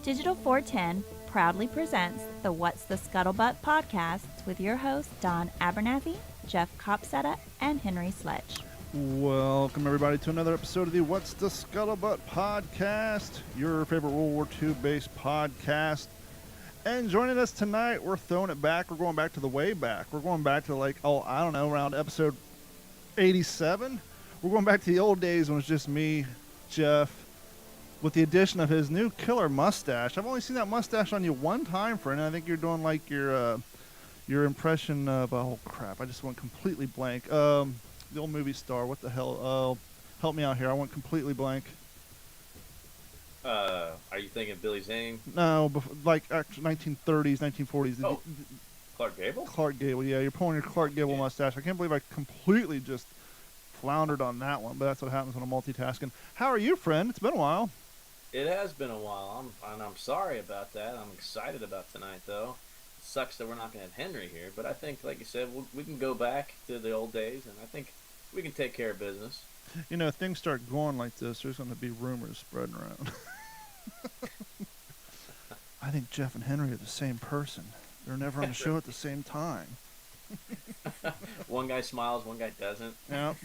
Digital 410 proudly presents the What's the Scuttlebutt Podcast with your hosts Don Abernathy, Jeff Copsetta, and Henry Sledge. Welcome, everybody, to another episode of the What's the Scuttlebutt Podcast, your favorite World War II-based podcast. And joining us tonight, we're throwing it back. We're going back to the way back. We're going back to, around episode 87. We're going back to the old days when it was just me, Jeff, with the addition of his new killer mustache. I've only seen that mustache on you one time, friend. I think you're doing like your impression of, oh crap, I just went completely blank. The old movie star, what the hell? Help me out here. I went completely blank. Are you thinking Billy Zane? No, like 1930s, 1940s. Oh, Clark Gable? Clark Gable, yeah. You're pulling your Clark Gable mustache. I can't believe I completely just floundered on that one, but that's what happens when I'm multitasking. How are you, friend? It's been a while. It has been a while. I'm sorry about that. I'm excited about tonight, though. It sucks that we're not going to have Henry here, but I think, like you said, we can go back to the old days, and I think we can take care of business. You know, if things start going like this, there's going to be rumors spreading around. I think Jeff and Henry are the same person. They're never on the show at the same time. One guy smiles, one guy doesn't. Yeah.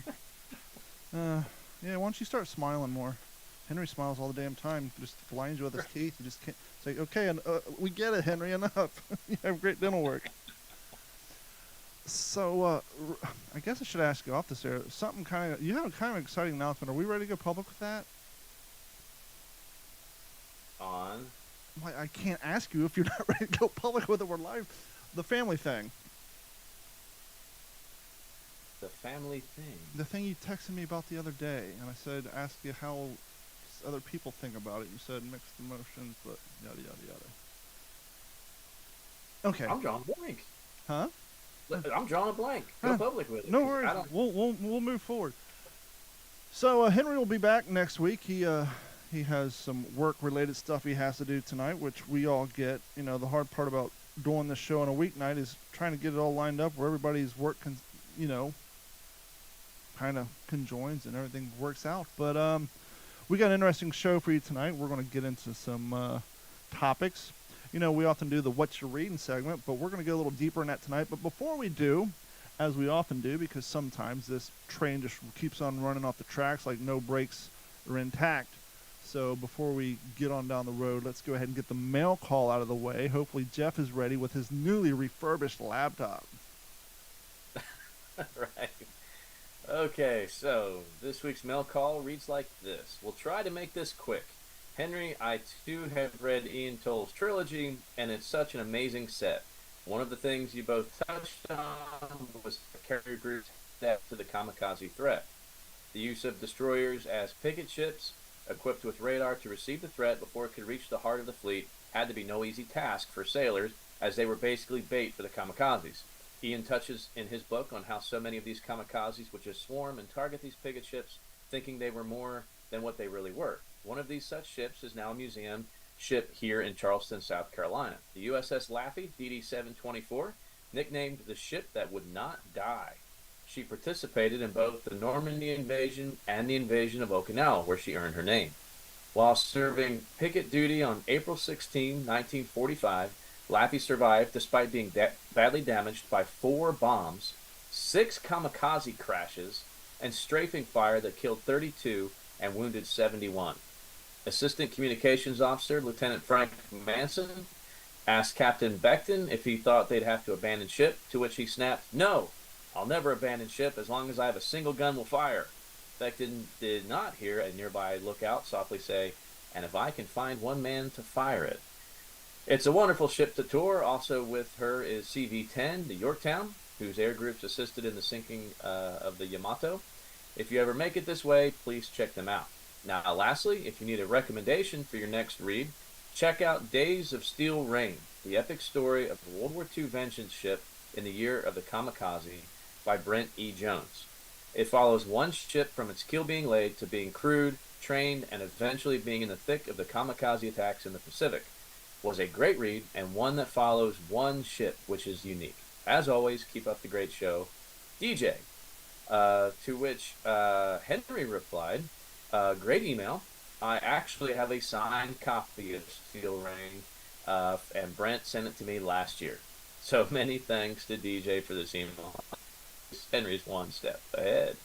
Yeah, why don't you start smiling more? Henry smiles all the damn time. Just blinds you with his teeth. You just can't say, okay, we get it, Henry, enough. You have great dental work. So, I guess I should ask you off this air. You have a kind of exciting announcement. Are we ready to go public with that? On? Well, I can't ask you if you're not ready to go public with it. We're live. The family thing. The family thing? The thing you texted me about the other day. And I said, ask you how other people think about it. You said mixed emotions, but yada, yada, yada. Okay. I'm drawing a blank. Huh? I'm drawing a blank. Go public with it. No worries. We'll move forward. So Henry will be back next week. He has some work-related stuff he has to do tonight, which we all get. You know, the hard part about doing this show on a weeknight is trying to get it all lined up where everybody's work can, kind of conjoins and everything works out. But we got an interesting show for you tonight. We're going to get into some topics. You know, we often do the What You're Reading segment, but we're going to go a little deeper in that tonight. But before we do, as we often do, because sometimes this train just keeps on running off the tracks like no brakes are intact. So before we get on down the road, let's go ahead and get the mail call out of the way. Hopefully Jeff is ready with his newly refurbished laptop. Right. Okay, so this week's mail call reads like this. We'll try to make this quick. Henry, I too have read Ian Toll's trilogy, and it's such an amazing set. One of the things you both touched on was the carrier group's step to the kamikaze threat. The use of destroyers as picket ships, equipped with radar to receive the threat before it could reach the heart of the fleet, had to be no easy task for sailors, as they were basically bait for the kamikazes. Ian touches in his book on how so many of these kamikazes would just swarm and target these picket ships, thinking they were more than what they really were. One of these such ships is now a museum ship here in Charleston, South Carolina. The USS Laffey, DD-724, nicknamed the ship that would not die. She participated in both the Normandy invasion and the invasion of Okinawa, where she earned her name. While serving picket duty on April 16, 1945, Laffey survived despite being badly damaged by 4 bombs, 6 kamikaze crashes, and strafing fire that killed 32 and wounded 71. Assistant Communications Officer Lieutenant Frank Manson asked Captain Beckton if he thought they'd have to abandon ship, to which he snapped, "No, I'll never abandon ship as long as I have a single gun will fire." Beckton did not hear a nearby lookout softly say, "And if I can find one man to fire it." It's a wonderful ship to tour. Also with her is CV-10, the Yorktown, whose air groups assisted in the sinking of the Yamato. If you ever make it this way, please check them out. Now, lastly, if you need a recommendation for your next read, check out Days of Steel Rain, the epic story of the World War II vengeance ship in the year of the kamikaze by Brent E. Jones. It follows one ship from its keel being laid to being crewed trained, and eventually being in the thick of the kamikaze attacks in the Pacific. Was a great read, and one that follows one ship, which is unique. As always, keep up the great show, DJ. To which Henry replied, great email. I actually have a signed copy of Steel Ring, and Brent sent it to me last year. So many thanks to DJ for this email. Henry's one step ahead.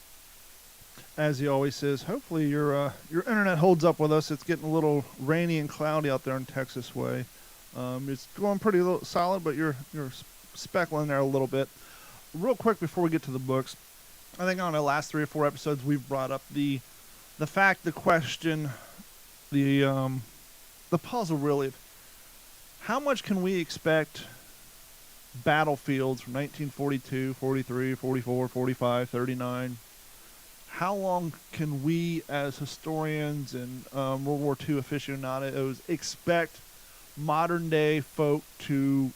As he always says, hopefully your internet holds up with us. It's getting a little rainy and cloudy out there in Texas way. It's going pretty solid, but you're speckling there a little bit. Real quick before we get to the books, I think on the last 3 or 4 episodes we've brought up the fact, the question, the puzzle really. How much can we expect battlefields from 1942, 43, 44, 45, 39? How long can we as historians and World War II aficionados expect modern day folk to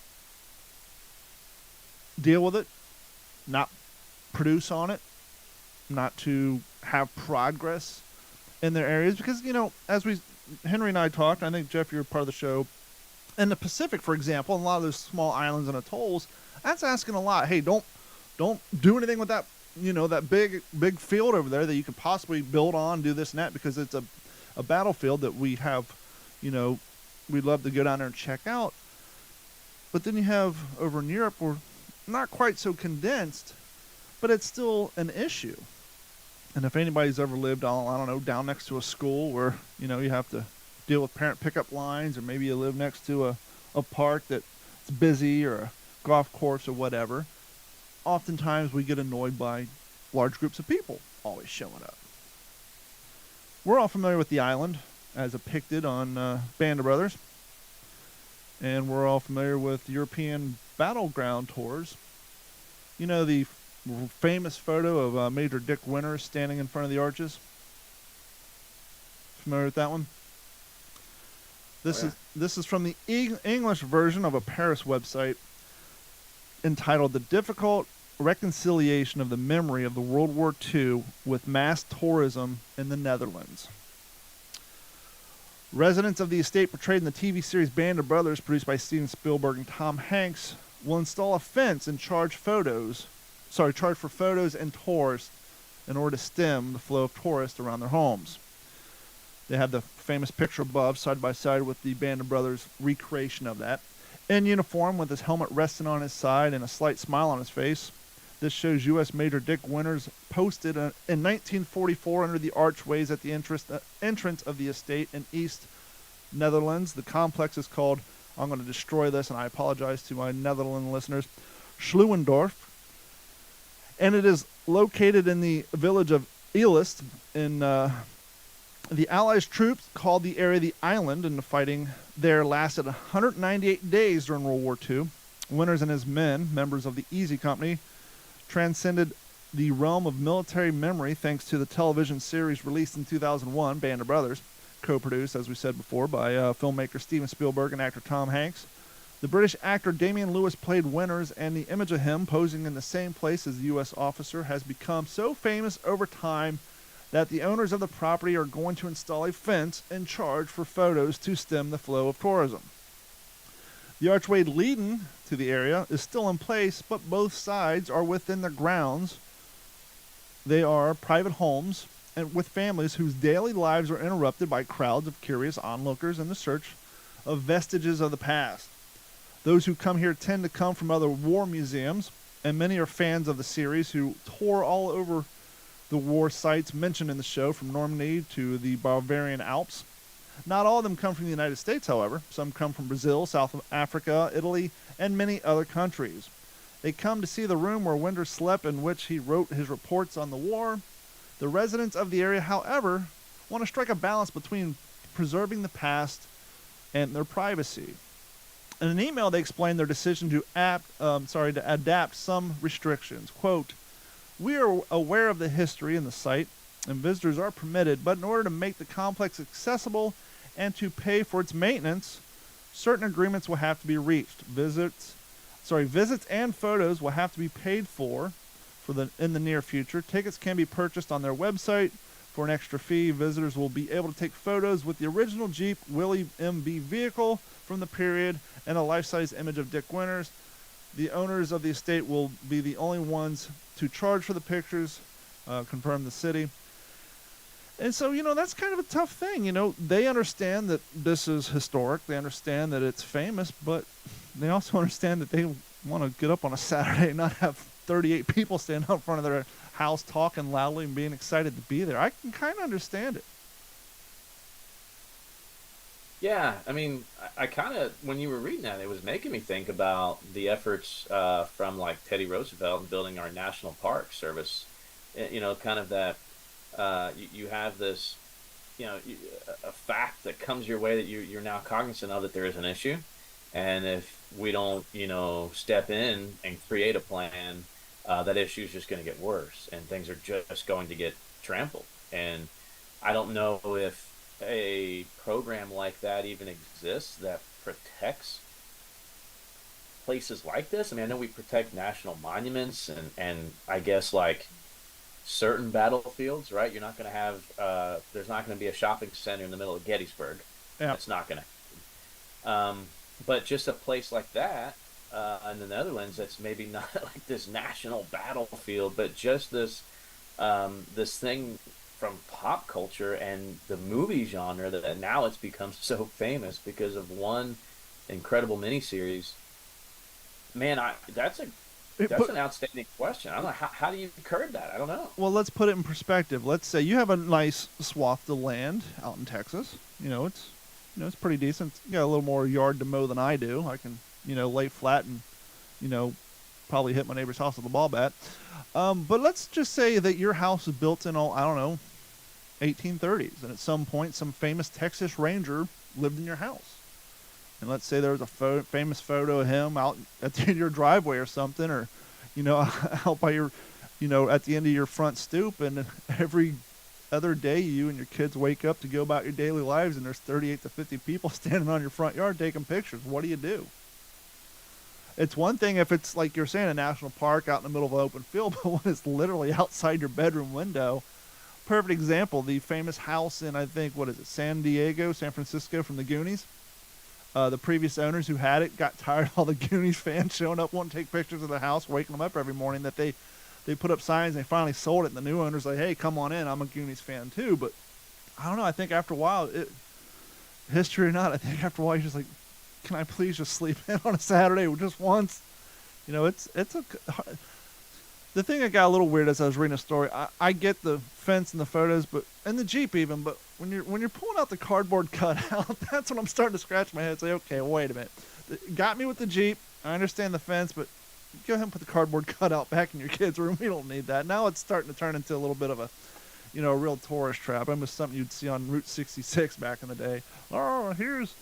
deal with it, not produce on it, not to have progress in their areas? Because, as Henry and I talked, I think, Jeff, you're part of the show, in the Pacific, for example, and a lot of those small islands and atolls, that's asking a lot. Hey, don't do anything with that, that big field over there that you could possibly build on, do this and that, because it's a battlefield that we have, we'd love to go down there and check out. But then you have over in Europe, we're not quite so condensed, but it's still an issue. And if anybody's ever lived, I don't know, down next to a school where, you have to deal with parent pickup lines, or maybe you live next to a park that's busy, or a golf course or whatever, oftentimes we get annoyed by large groups of people always showing up. We're all familiar with the island as depicted on Band of Brothers, and we're all familiar with European battleground tours. The famous photo of Major Dick Winters standing in front of the arches? Familiar with that one? This is from the English version of a Paris website entitled "The Difficult Reconciliation of the Memory of the World War II with Mass Tourism in the Netherlands." Residents of the estate portrayed in the TV series Band of Brothers, produced by Steven Spielberg and Tom Hanks, will install a fence and charge for photos and tours in order to stem the flow of tourists around their homes. They have the famous picture above, side by side with the Band of Brothers recreation of that. In uniform, with his helmet resting on his side and a slight smile on his face. This shows U.S. Major Dick Winters posted in 1944 under the archways at the entrance of the estate in East Netherlands. The complex is called, I'm going to destroy this, and I apologize to my Netherlands listeners, Schluendorf. And it is located in the village of Eelst in the Allies' troops called the area the island, and the fighting there lasted 198 days during World War II. Winters and his men, members of the Easy Company, transcended the realm of military memory thanks to the television series released in 2001, Band of Brothers, co-produced, as we said before, by filmmaker Steven Spielberg and actor Tom Hanks. The British actor Damian Lewis played Winters, and the image of him posing in the same place as the U.S. officer has become so famous over time that the owners of the property are going to install a fence and charge for photos to stem the flow of tourism. The archway leading to the area is still in place, but both sides are within the grounds. They are private homes and with families whose daily lives are interrupted by crowds of curious onlookers in the search of vestiges of the past. Those who come here tend to come from other war museums, and many are fans of the series who tour all over the war sites mentioned in the show, from Normandy to the Bavarian Alps. Not all of them come from the United States, however. Some come from Brazil, South Africa, Italy, and many other countries. They come to see the room where Winters slept, in which he wrote his reports on the war. The residents of the area, however, want to strike a balance between preserving the past and their privacy. In an email, they explained their decision to adapt some restrictions. Quote, "We are aware of the history in the site, and visitors are permitted, but in order to make the complex accessible and to pay for its maintenance, certain agreements will have to be reached. Visits and photos will have to be paid for in the near future. Tickets can be purchased on their website For an extra fee, visitors will be able to take photos with the original Jeep Willie MB vehicle from the period and a life-size image of Dick Winters. The owners of the estate will be the only ones to charge for the pictures, confirmed the city. And so, that's kind of a tough thing. They understand that this is historic. They understand that it's famous, but they also understand that they want to get up on a Saturday and not have 38 people standing out in front of their house talking loudly and being excited to be there. I can kind of understand it. Yeah, I mean, I kind of, when you were reading that, it was making me think about the efforts from like Teddy Roosevelt in building our national park service. Kind of that you have this, a fact that comes your way that you're now cognizant of, that there is an issue. And if we don't, step in and create a plan, that issue is just going to get worse and things are just going to get trampled. And I don't know if a program like that even exists that protects places like this. I mean, I know we protect national monuments and I guess like certain battlefields, right? You're not going to have, there's not going to be a shopping center in the middle of Gettysburg. Yeah. That's not going to. But just a place like that in the Netherlands, that's maybe not like this national battlefield, but just this this thing from pop culture and the movie genre that now it's become so famous because of one incredible miniseries. Man, that's an outstanding question. I don't know, how do you curb that? I don't know. Well, let's put it in perspective. Let's say you have a nice swath of land out in Texas. It's pretty decent. You got a little more yard to mow than I do. I can, lay flat and, probably hit my neighbor's house with a ball bat. But let's just say that your house is built in, 1830s. And at some point, some famous Texas Ranger lived in your house. And let's say there was a famous photo of him out at the end of your driveway or something, or, out by your, at the end of your front stoop. And every other day, you and your kids wake up to go about your daily lives, and there's 38 to 50 people standing on your front yard taking pictures. What do? It's one thing if it's, like you're saying, a national park out in the middle of an open field, but when it's literally outside your bedroom window. Perfect example, the famous house in, I think, San Francisco from the Goonies. The previous owners who had it got tired of all the Goonies fans showing up wanting to take pictures of the house, waking them up every morning, that they put up signs, and they finally sold it, and the new owner's like, hey, come on in, I'm a Goonies fan too. But I don't know, I think after a while, history or not, I think after a while you're just like, can I please just sleep in on a Saturday just once? The thing that got a little weird as I was reading a story, I get the fence and the photos, and the Jeep even, but when you're pulling out the cardboard cutout, that's when I'm starting to scratch my head and say, okay, wait a minute. It got me with the Jeep, I understand the fence, but go ahead and put the cardboard cutout back in your kids' room. We don't need that. Now it's starting to turn into a little bit of a real tourist trap. Almost something you'd see on Route 66 back in the day. Oh, here's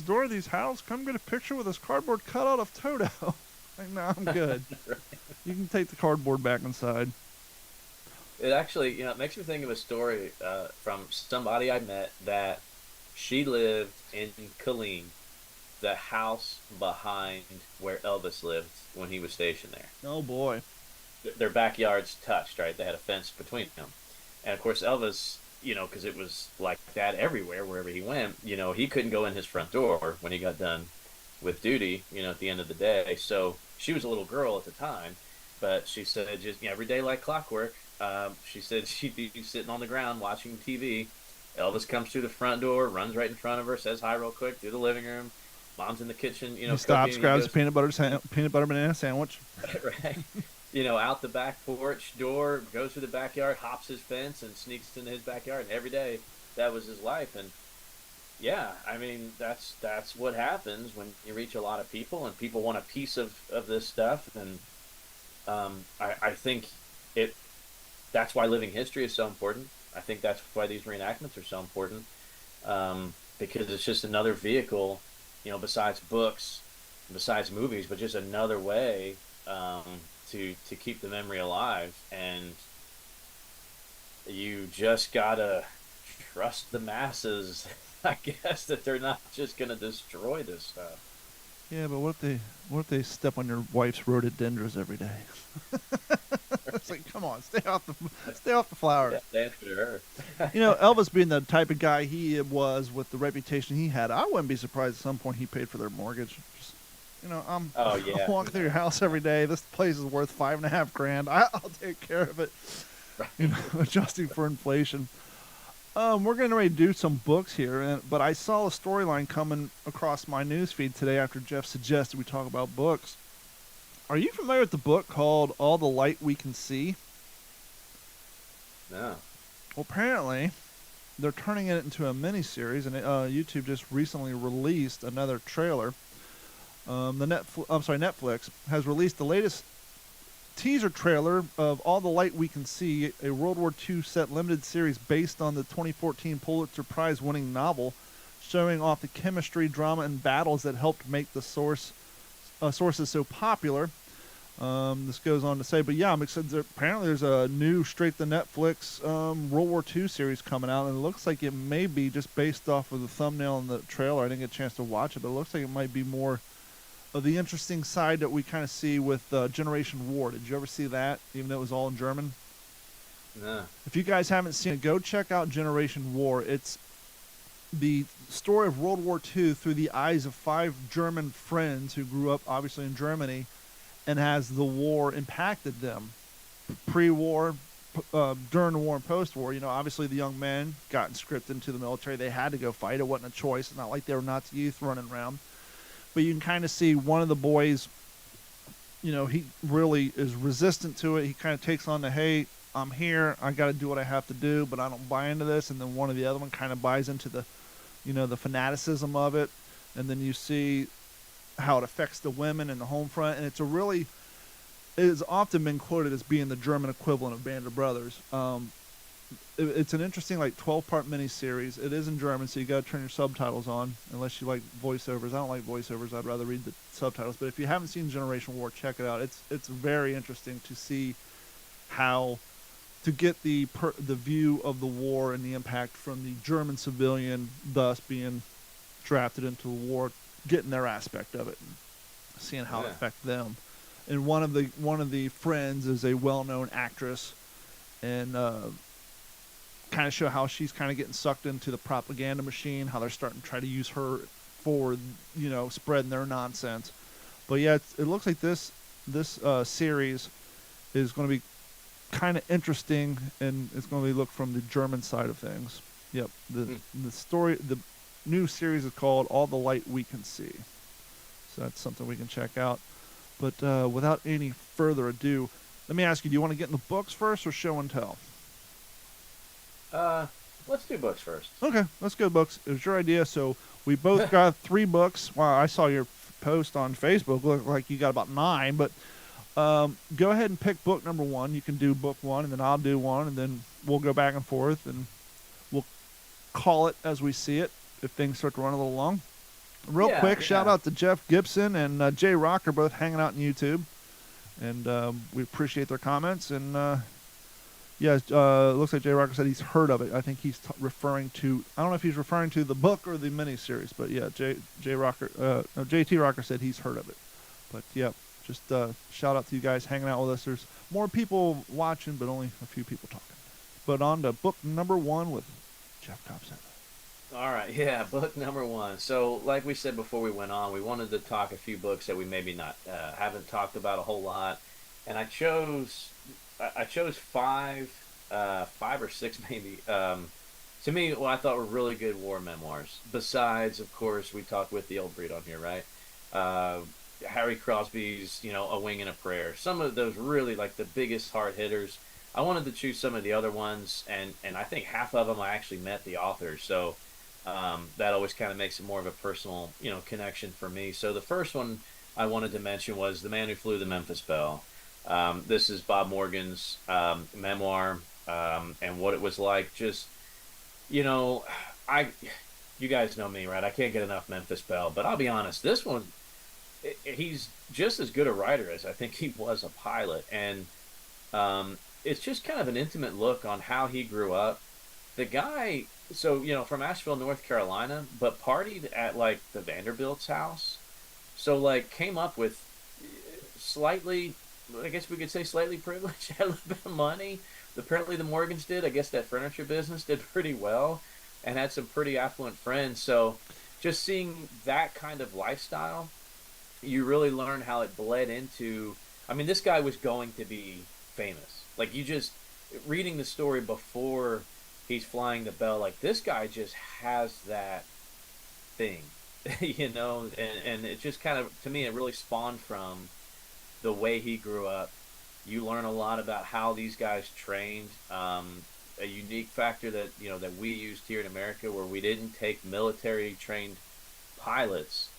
Dorothy's house. Come get a picture with this cardboard cutout of Toto. Like, no, I'm good. Right. You can take the cardboard back inside. It actually, it makes me think of a story from somebody I met that she lived in Killeen, the house behind where Elvis lived when he was stationed there. Oh, boy. Their backyards touched, right? They had a fence between them. And, of course, Elvis, because it was like that everywhere, wherever he went, he couldn't go in his front door when he got done with duty, at the end of the day. So she was a little girl at the time, but she said just every day like clockwork. She said she'd be sitting on the ground watching TV. Elvis comes through the front door, runs right in front of her, says hi real quick, through the living room. Mom's in the kitchen, he stops, grabs a peanut butter banana sandwich. Right. Out the back porch door, goes through the backyard, hops his fence, and sneaks into his backyard. And every day, that was his life. And yeah, I mean, that's what happens when you reach a lot of people, and people want a piece of this stuff. And I think that's why living history is so important. I think that's why these reenactments are so important, because it's just another vehicle, besides books, besides movies, but just another way to keep the memory alive. And you just gotta trust the masses, I guess, that they're not just gonna destroy this stuff. Yeah, but what if they step on your wife's rhododendrons every day? It's like, come on, stay off the flowers. Yeah, that's for her. Elvis being the type of guy he was with the reputation he had, I wouldn't be surprised at some point he paid for their mortgage. Just, I'm Oh yeah. walking through your house every day. This place is worth $5.5 grand. I'll take care of it. Right. Adjusting for inflation. We're getting ready to do some books here, but I saw a storyline coming across my newsfeed today after Jeff suggested we talk about books. Are you familiar with the book called All the Light We Can See? No. Well, apparently, they're turning it into a miniseries, and YouTube just recently released another trailer. Netflix has released the latest teaser trailer of All the Light We Can See, a World War II set limited series based on the 2014 Pulitzer Prize winning novel, showing off the chemistry, drama, and battles that helped make the sources so popular. This goes on to say, but yeah, I'm excited. Apparently there's a new straight to Netflix World War II series coming out, and it looks like it may be just based off of the thumbnail and the trailer. I didn't get a chance to watch it, but it looks like it might be more of the interesting side that we kind of see with Generation War. Did you ever see that, even though it was all in German? No. If you guys haven't seen it, go check out Generation War. It's the story of World War II through the eyes of 5 German friends who grew up, obviously, in Germany, and has the war impacted them. Pre-war, during the war, and post-war. Obviously the young men got conscripted into the military. They had to go fight. It wasn't a choice. It's not like they were Nazi youth running around. But you can kind of see one of the boys, he really is resistant to it. He kind of takes on the, hey, I'm here. I got to do what I have to do, but I don't buy into this. And then one of the other one kind of buys into the, the fanaticism of it. And then you see how it affects the women in the home front. And it has often been quoted as being the German equivalent of Band of Brothers. It's an interesting 12-part miniseries. It is in German, so you got to turn your subtitles on unless you like voiceovers. I don't like voiceovers. I'd rather read the subtitles. But if you haven't seen Generation War, check it out. It's very interesting to see how to get the view of the war and the impact from the German civilian, thus being drafted into the war, getting their aspect of it and seeing how it affects them. And one of the friends is a well-known actress, and kind of show how she's kind of getting sucked into the propaganda machine, how they're starting to try to use her for, spreading their nonsense. But yeah, it looks like this series is going to be kind of interesting, and it's going to be looked from the German side of things. Yep. The new series is called All the Light We Can See. So that's something we can check out. But without any further ado, let me ask you, do you want to get in the books first or show and tell? Let's do books first. Okay, let's go books. It was your idea, so we both got 3 books. Wow, I saw your post on Facebook. Looked like you got about 9, but go ahead and pick book number 1. You can do book 1, and then I'll do 1, and then we'll go back and forth, and we'll call it as we see it if things start to run a little long. Real quick, shout out to Jeff Gibson and Jay Rocker, both hanging out on YouTube, and we appreciate their comments. And looks like Jay Rocker said he's heard of it. I think he's referring to, I don't know if he's referring to the book or the miniseries, but yeah, JT Rocker said he's heard of it. But yeah, just shout out to you guys hanging out with us. There's more people watching, but only a few people talking. But on to book number 1 with Jeff Copsett. All right, yeah, book number 1. So, like we said before we went on, we wanted to talk a few books that we maybe not haven't talked about a whole lot, and I chose 5 or 6 maybe. To me, what I thought were really good war memoirs. Besides, of course, we talked with the old breed on here, right? Harry Crosby's, A Wing and a Prayer. Some of those really the biggest hard hitters. I wanted to choose some of the other ones, and I think half of them I actually met the authors, so that always kind of makes it more of a personal, connection for me. So the first one I wanted to mention was The Man Who Flew the Memphis Belle. This is Bob Morgan's memoir, and what it was like. Just, you guys know me, right? I can't get enough Memphis Belle, but I'll be honest, this one, he's just as good a writer as I think he was a pilot, and it's just kind of an intimate look on how he grew up. The guy, so, from Asheville, North Carolina, but partied at, the Vanderbilt's house. So like came up with slightly, I guess we could say slightly privileged, had a little bit of money. Apparently the Morgans did. I guess that furniture business did pretty well, and had some pretty affluent friends. So just seeing that kind of lifestyle, you really learn how it bled into. I mean, this guy was going to be famous. Like you just reading the story before he's flying the bell, like this guy just has that thing, and it just kind of, to me, it really spawned from the way he grew up. You learn a lot about how these guys trained. A unique factor that that we used here in America, where we didn't take military trained pilots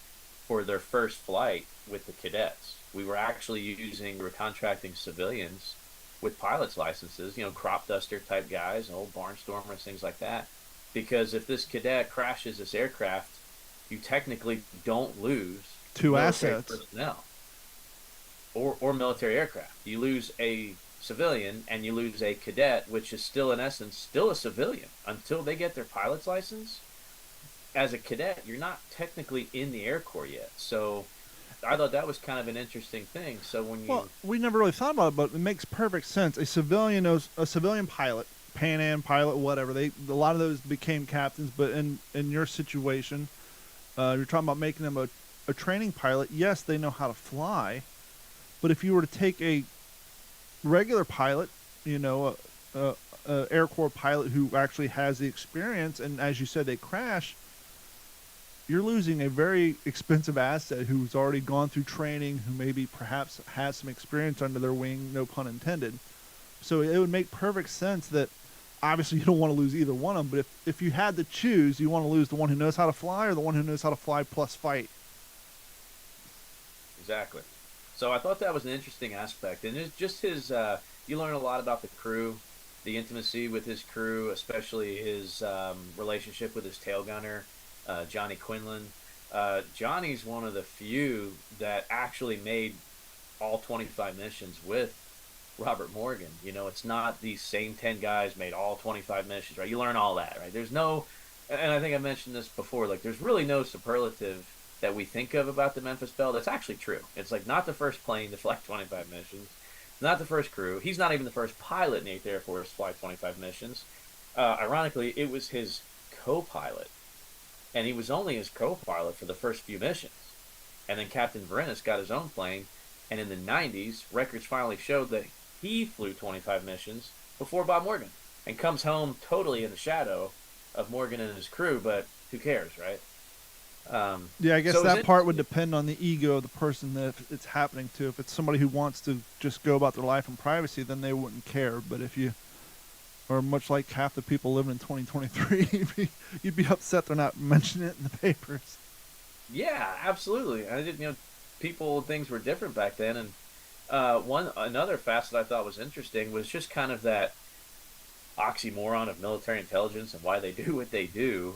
for their first flight with the cadets. We were contracting civilians with pilots licenses, crop duster type guys, old barnstormers, things like that. Because if this cadet crashes this aircraft, you technically don't lose two military assets personnel or military aircraft. You lose a civilian and you lose a cadet, which is still in essence still a civilian until they get their pilot's license. As a cadet, you're not technically in the Air Corps yet. So I thought that was kind of an interesting thing. So well, we never really thought about it, but it makes perfect sense. A civilian pilot, Pan Am pilot, whatever. A lot of those became captains, but in your situation, you're talking about making them a training pilot. Yes, they know how to fly, but if you were to take a regular pilot, a Air Corps pilot who actually has the experience, and as you said, they crash, you're losing a very expensive asset who's already gone through training, who maybe perhaps has some experience under their wing, no pun intended. So it would make perfect sense that obviously you don't want to lose either one of them, but if you had to choose, you want to lose the one who knows how to fly or the one who knows how to fly plus fight. Exactly. So I thought that was an interesting aspect. And it's just his, you learn a lot about the crew, the intimacy with his crew, especially his relationship with his tail gunner, Johnny Quinlan. Johnny's one of the few that actually made all 25 missions with Robert Morgan. It's not these same 10 guys made all 25 missions, right? You learn all that, right? There's no, and I think I mentioned this before, like there's really no superlative that we think of about the Memphis Belle that's actually true. It's like not the first plane to fly 25 missions, not the first crew. He's not even the first pilot in the 8th Air Force to fly 25 missions. Ironically, it was his co-pilot, and he was only his co-pilot for the first few missions. And then Captain Verinis got his own plane, and in the 90s, records finally showed that he flew 25 missions before Bob Morgan, and comes home totally in the shadow of Morgan and his crew, but who cares, right? Yeah, I guess that part would depend on the ego of the person that it's happening to. If it's somebody who wants to just go about their life in privacy, then they wouldn't care. But if you are much like half the people living in 2023, you'd be upset they're not mentioning it in the papers. Yeah, absolutely. I didn't, people and things were different back then. And another facet I thought was interesting was just kind of that oxymoron of military intelligence and why they do what they do.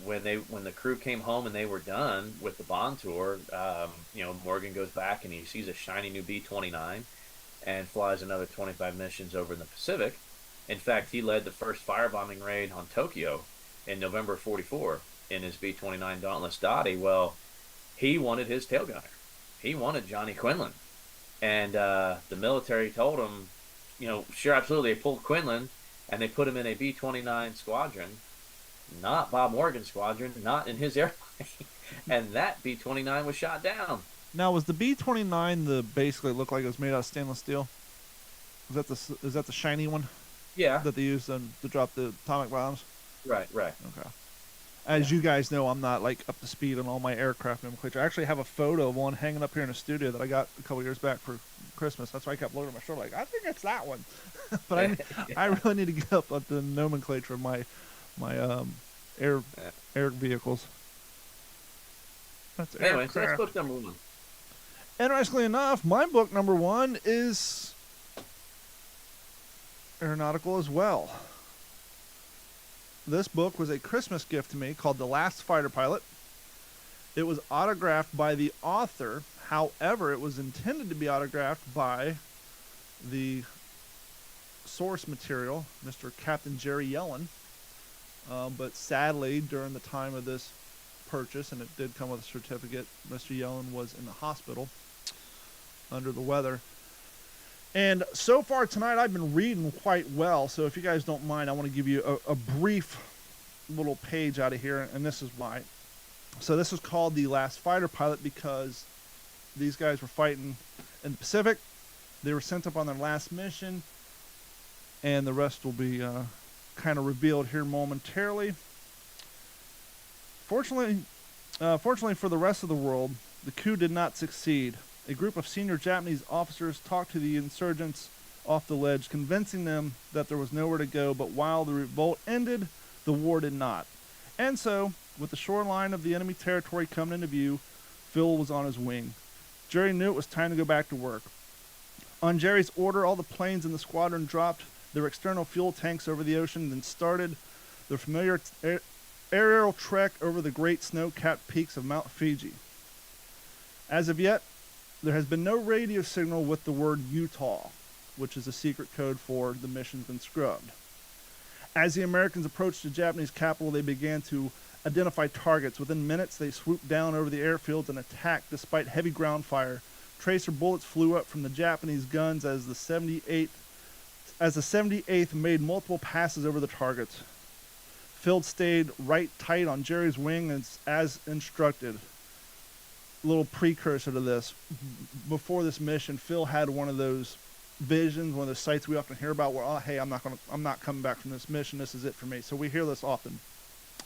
When the crew came home and they were done with the bond tour, Morgan goes back and he sees a shiny new B-29 and flies another 25 missions over in the Pacific. In fact, he led the first firebombing raid on Tokyo in November 44 in his B-29 Dauntless Dottie. Well, he wanted his tail gunner. He wanted Johnny Quinlan. And the military told him, sure, absolutely. They pulled Quinlan and they put him in a B-29 squadron, not Bob Morgan's squadron, not in his airplane. And that B-29 was shot down. Now, was the B-29 basically looked like it was made out of stainless steel? Is that the shiny one? Yeah. That they used to drop the atomic bombs? Right. Okay. As you guys know, I'm not up to speed on all my aircraft nomenclature. I actually have a photo of one hanging up here in a studio that I got a couple years back for Christmas. That's why I kept looking at my shoulder I think it's that one. But I really need to get up on the nomenclature of my air vehicles. Anyway, so that's book number 1. Interestingly enough, my book number 1 is aeronautical as well. This book was a Christmas gift to me called The Last Fighter Pilot. It was autographed by the author. However, it was intended to be autographed by the source material, Mr. Captain Jerry Yellen. But sadly, during the time of this purchase, and it did come with a certificate. Mr. Yellen was in the hospital under the weather. And so far tonight, I've been reading quite well. So if you guys don't mind, I want to give you a brief little page out of here, and this is why. So this is called The Last Fighter Pilot because these guys were fighting in the Pacific. They were sent up on their last mission, and the rest will be kind of revealed here momentarily. Fortunately for the rest of the world, the coup did not succeed. A group of senior Japanese officers talked to the insurgents off the ledge, convincing them that there was nowhere to go, but while the revolt ended, the war did not. And so, with the shoreline of the enemy territory coming into view, Phil was on his wing. Jerry knew it was time to go back to work. On Jerry's order, all the planes in the squadron dropped their external fuel tanks over the ocean, then started their familiar aerial trek over the great snow-capped peaks of Mount Fuji. As of yet, there has been no radio signal with the word Utah, which is a secret code for the mission's been scrubbed. As the Americans approached the Japanese capital, they began to identify targets. Within minutes, they swooped down over the airfields and attacked despite heavy ground fire. Tracer bullets flew up from the Japanese guns as the 78th made multiple passes over the targets. Phil stayed right tight on Jerry's wing as instructed. A little precursor to this. Before this mission, Phil had one of those visions, one of those sights we often hear about where, oh, hey, I'm not coming back from this mission. This is it for me. So we hear this often.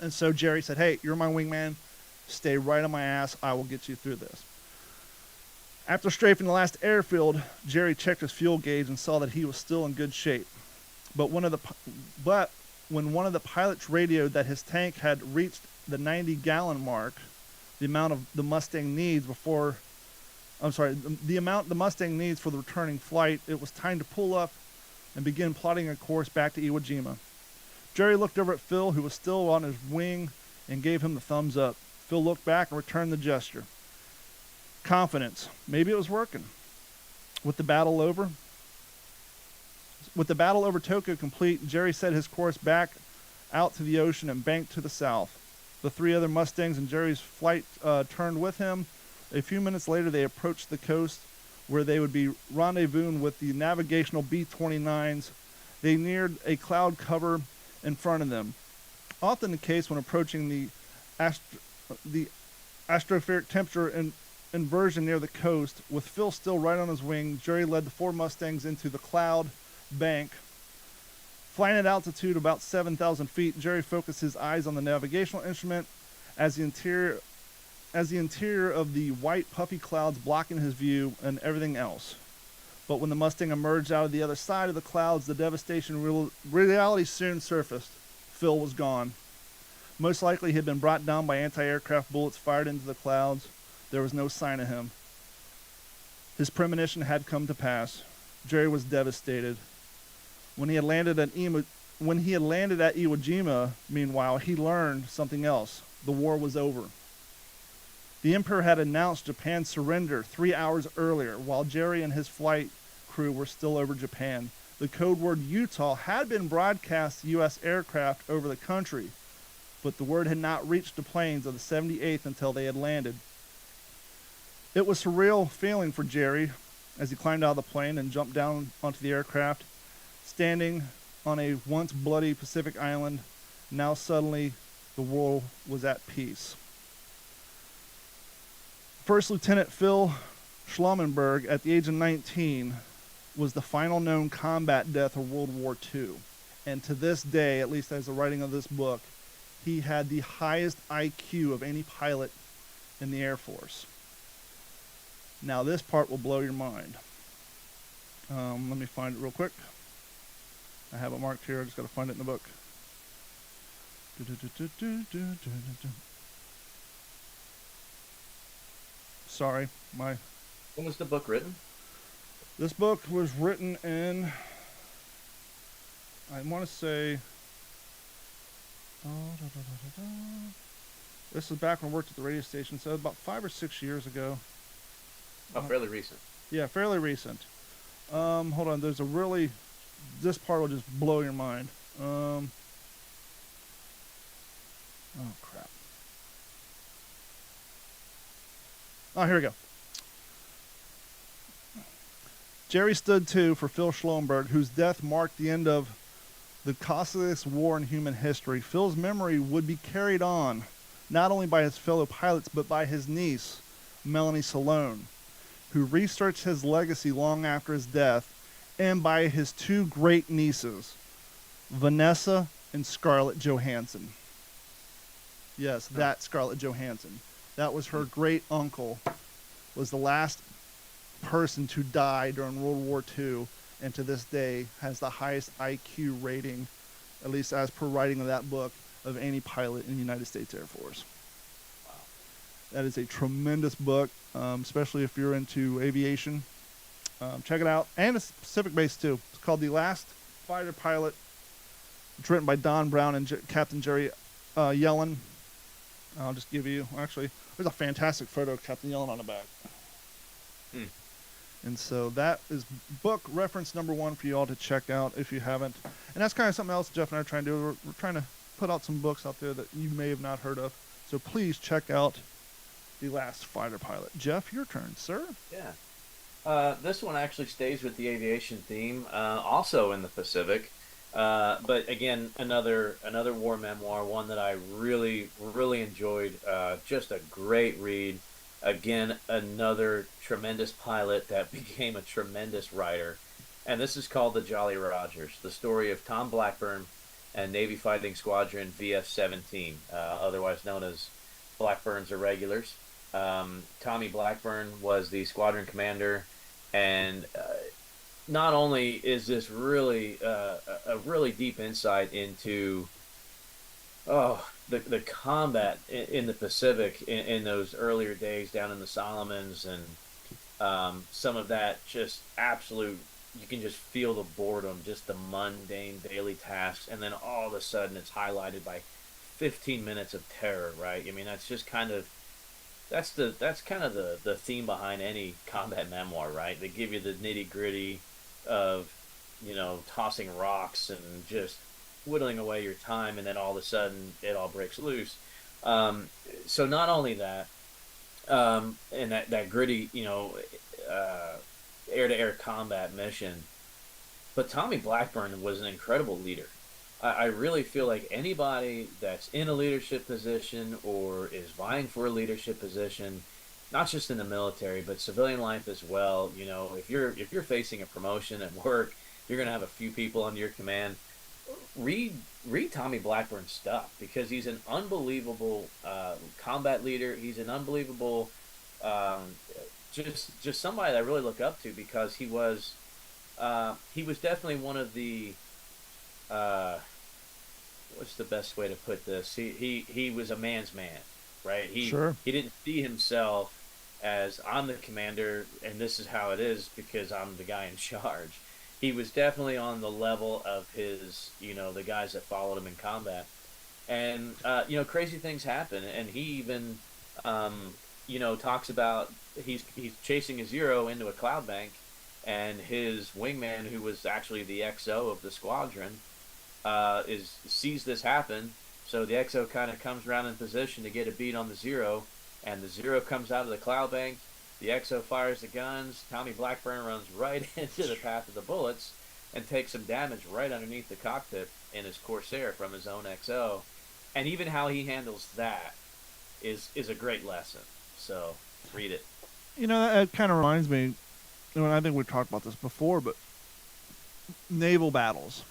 And so Jerry said, hey, you're my wingman. Stay right on my ass. I will get you through this. After strafing the last airfield, Jerry checked his fuel gauge and saw that he was still in good shape. But when one of the pilots radioed that his tank had reached the 90-gallon mark, the amount the Mustang needs for the returning flight, it was time to pull up and begin plotting a course back to Iwo Jima. Jerry looked over at Phil, who was still on his wing, and gave him the thumbs up. Phil looked back and returned the gesture. Confidence. Maybe it was working. With the battle over Tokyo complete, Jerry set his course back out to the ocean and banked to the south. The three other Mustangs in Jerry's flight turned with him. A few minutes later, they approached the coast where they would be rendezvousing with the navigational B-29s. They neared a cloud cover in front of them. Often the case when approaching the atmospheric temperature inversion near the coast, with Phil still right on his wing, Jerry led the four Mustangs into the cloud bank. Flying at altitude about 7,000 feet, Jerry focused his eyes on the navigational instrument as the interior of the white puffy clouds blocking his view and everything else. But when the Mustang emerged out of the other side of the clouds, the devastation reality soon surfaced. Phil was gone. Most likely he had been brought down by anti-aircraft bullets fired into the clouds. There was no sign of him. His premonition had come to pass. Jerry was devastated. When he had landed at Iwo Jima, meanwhile, he learned something else. The war was over. The Emperor had announced Japan's surrender 3 hours earlier, while Jerry and his flight crew were still over Japan. The code word Utah had been broadcast to U.S. aircraft over the country, but the word had not reached the planes of the 78th until they had landed. It was a surreal feeling for Jerry as he climbed out of the plane and jumped down onto the aircraft. Standing on a once bloody Pacific island, now suddenly the world was at peace. First Lieutenant Phil Schlumberger, at the age of 19, was the final known combat death of World War II. And to this day, at least as the writing of this book, he had the highest IQ of any pilot in the Air Force. Now this part will blow your mind. Let me find it real quick. I have it marked here. I just got to find it in the book. Sorry, When was the book written? This book was written in, I want to say, this is back when I worked at the radio station, so about 5 or 6 years ago. Oh, fairly recent. Yeah, fairly recent. Hold on, this part will just blow your mind. Oh, crap. Oh, here we go. Jerry stood too for Phil Schlumberg, whose death marked the end of the costliest war in human history. Phil's memory would be carried on, not only by his fellow pilots, but by his niece, Melanie Salone, who researched his legacy long after his death, and by his two great nieces, Vanessa and Scarlett Johansson. Yes, that Scarlett Johansson. That was her great uncle, was the last person to die during World War II, and to this day has the highest IQ rating, at least as per writing of that book, of any pilot in the United States Air Force. Wow. That is a tremendous book, especially if you're into aviation. Check it out. And it's Pacific based too. It's called The Last Fighter Pilot. It's written by Don Brown and Captain Jerry Yellen. I'll just give you, actually, there's a fantastic photo of Captain Yellen on the back. And so that is book reference number 1 for you all to check out if you haven't. And that's kind of something else Jeff and I are trying to do. We're trying to put out some books out there that you may have not heard of. So please check out The Last Fighter Pilot. Jeff, your turn, sir. Yeah. This one actually stays with the aviation theme, also in the Pacific. But again, another war memoir, one that I really, really enjoyed. Just a great read. Again, another tremendous pilot that became a tremendous writer. And this is called The Jolly Rogers, the story of Tom Blackburn and Navy Fighting Squadron VF-17, otherwise known as Blackburn's Irregulars. Tommy Blackburn was the squadron commander, and not only is this really a really deep insight into the combat in the Pacific in those earlier days down in the Solomons, and some of that just absolute, you can just feel the boredom, just the mundane daily tasks, and then all of a sudden it's highlighted by 15 minutes of terror, right? I mean, that's just kind of the theme behind any combat memoir, right? They give you the nitty gritty of, tossing rocks and just whittling away your time, and then all of a sudden it all breaks loose. So not only that, and that gritty, air-to-air combat mission, but Tommy Blackburn was an incredible leader. I really feel like anybody that's in a leadership position or is vying for a leadership position, not just in the military but civilian life as well, if you're facing a promotion at work, you're going to have a few people under your command. Read Tommy Blackburn's stuff, because he's an unbelievable combat leader. He's an unbelievable just somebody that I really look up to, because he was definitely one of the what's the best way to put this? He was a man's man, right? He didn't see himself as, I'm the commander and this is how it is because I'm the guy in charge. He was definitely on the level of his, the guys that followed him in combat. And, crazy things happen. And he even, talks about he's chasing a Zero into a cloud bank, and his wingman, who was actually the XO of the squadron, sees this happen. So the XO kind of comes around in position to get a beat on the Zero, and the Zero comes out of the cloud bank. The XO fires the guns. Tommy Blackburn runs right into the path of the bullets and takes some damage right underneath the cockpit in his Corsair from his own XO. And even how he handles that is a great lesson. So read it. That kind of reminds me, and I think we've talked about this before, but naval battles,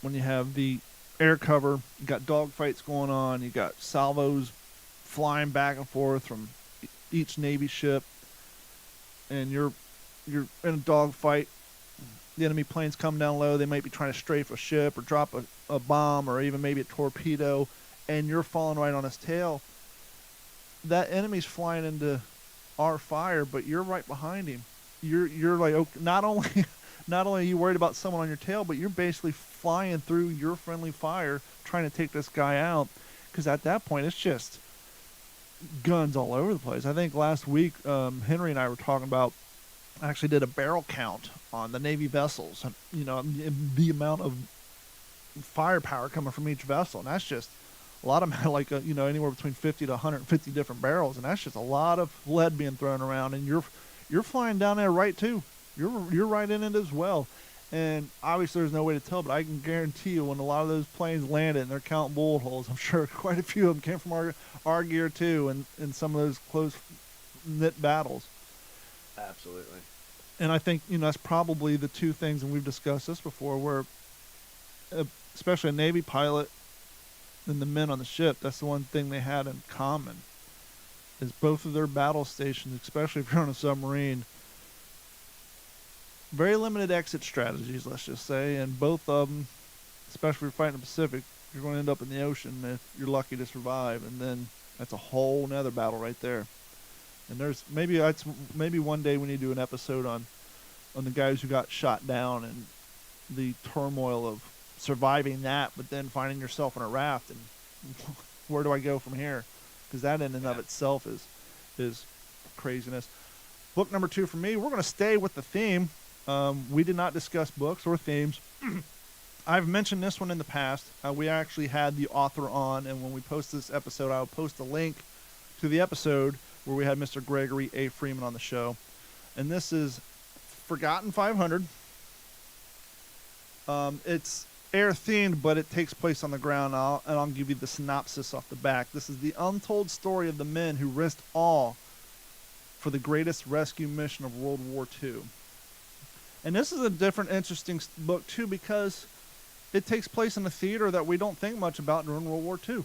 when you have the air cover, you got dogfights going on, you got salvos flying back and forth from each Navy ship, and you're in a dogfight. The enemy planes come down low. They might be trying to strafe a ship or drop a bomb or even maybe a torpedo, and you're falling right on his tail. That enemy's flying into our fire, but you're right behind him. You're like, okay, not only are you worried about someone on your tail, but you're basically flying through your friendly fire trying to take this guy out, because at that point it's just guns all over the place. I think last week Henry and I were talking about, I actually did a barrel count on the Navy vessels, and the amount of firepower coming from each vessel, and that's just A lot of them had like anywhere between 50 to 150 different barrels, and that's just a lot of lead being thrown around. And you're flying down there right too. You're right in it as well. And obviously there's no way to tell, but I can guarantee you when a lot of those planes landed and they're counting bullet holes, I'm sure quite a few of them came from our gear too, and in some of those close knit battles. Absolutely. And I think that's probably the two things, and we've discussed this before, where especially a Navy pilot and the men on the ship, that's the one thing they had in common, is both of their battle stations, especially if you're on a submarine, very limited exit strategies, let's just say, and both of them, especially if you're fighting the Pacific, you're going to end up in the ocean if you're lucky to survive, and then that's a whole nother battle right there. And there's maybe one day we need to do an episode on the guys who got shot down and the turmoil of surviving that, but then finding yourself in a raft and where do I go from here? Because that in and of itself is craziness. Book number 2 for me, we're going to stay with the theme. We did not discuss books or themes. I've mentioned this one in the past. We actually had the author on, and when we post this episode, I'll post a link to the episode where we had Mr. Gregory A. Freeman on the show. And this is Forgotten 500. It's air-themed, but it takes place on the ground, and I'll give you the synopsis off the back. This is the untold story of the men who risked all for the greatest rescue mission of World War II. And this is a different, interesting book, too, because it takes place in a theater that we don't think much about during World War II.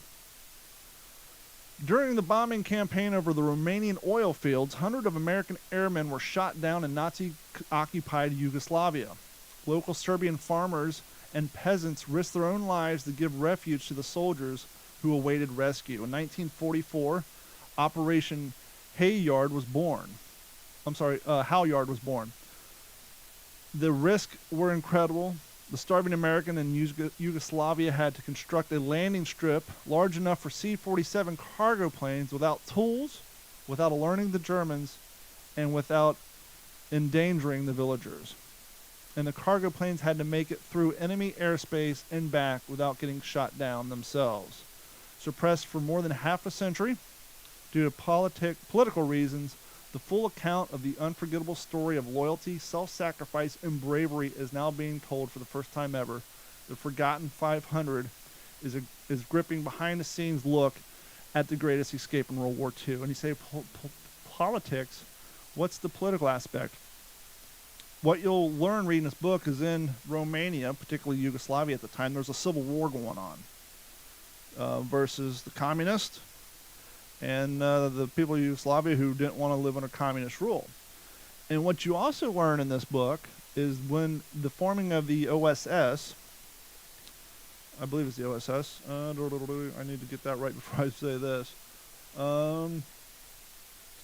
During the bombing campaign over the Romanian oil fields, hundreds of American airmen were shot down in Nazi-occupied Yugoslavia. Local Serbian farmers and peasants risked their own lives to give refuge to the soldiers who awaited rescue. In 1944, Operation Halyard was born. Halyard was born. The risks were incredible. The starving American in Yugoslavia had to construct a landing strip large enough for C-47 cargo planes without tools, without alerting the Germans, and without endangering the villagers. And the cargo planes had to make it through enemy airspace and back without getting shot down themselves. Suppressed for more than half a century due to political reasons, the full account of the unforgettable story of loyalty, self-sacrifice, and bravery is now being told for the first time ever. The Forgotten 500 is gripping behind-the-scenes look at the greatest escape in World War II. And you say, politics, what's the political aspect? What you'll learn reading this book is in Romania, particularly Yugoslavia at the time, there's a civil war going on versus the communists and the people of Yugoslavia who didn't want to live under communist rule. And what you also learn in this book is when the forming of the OSS, I believe it's the OSS, I need to get that right before I say this,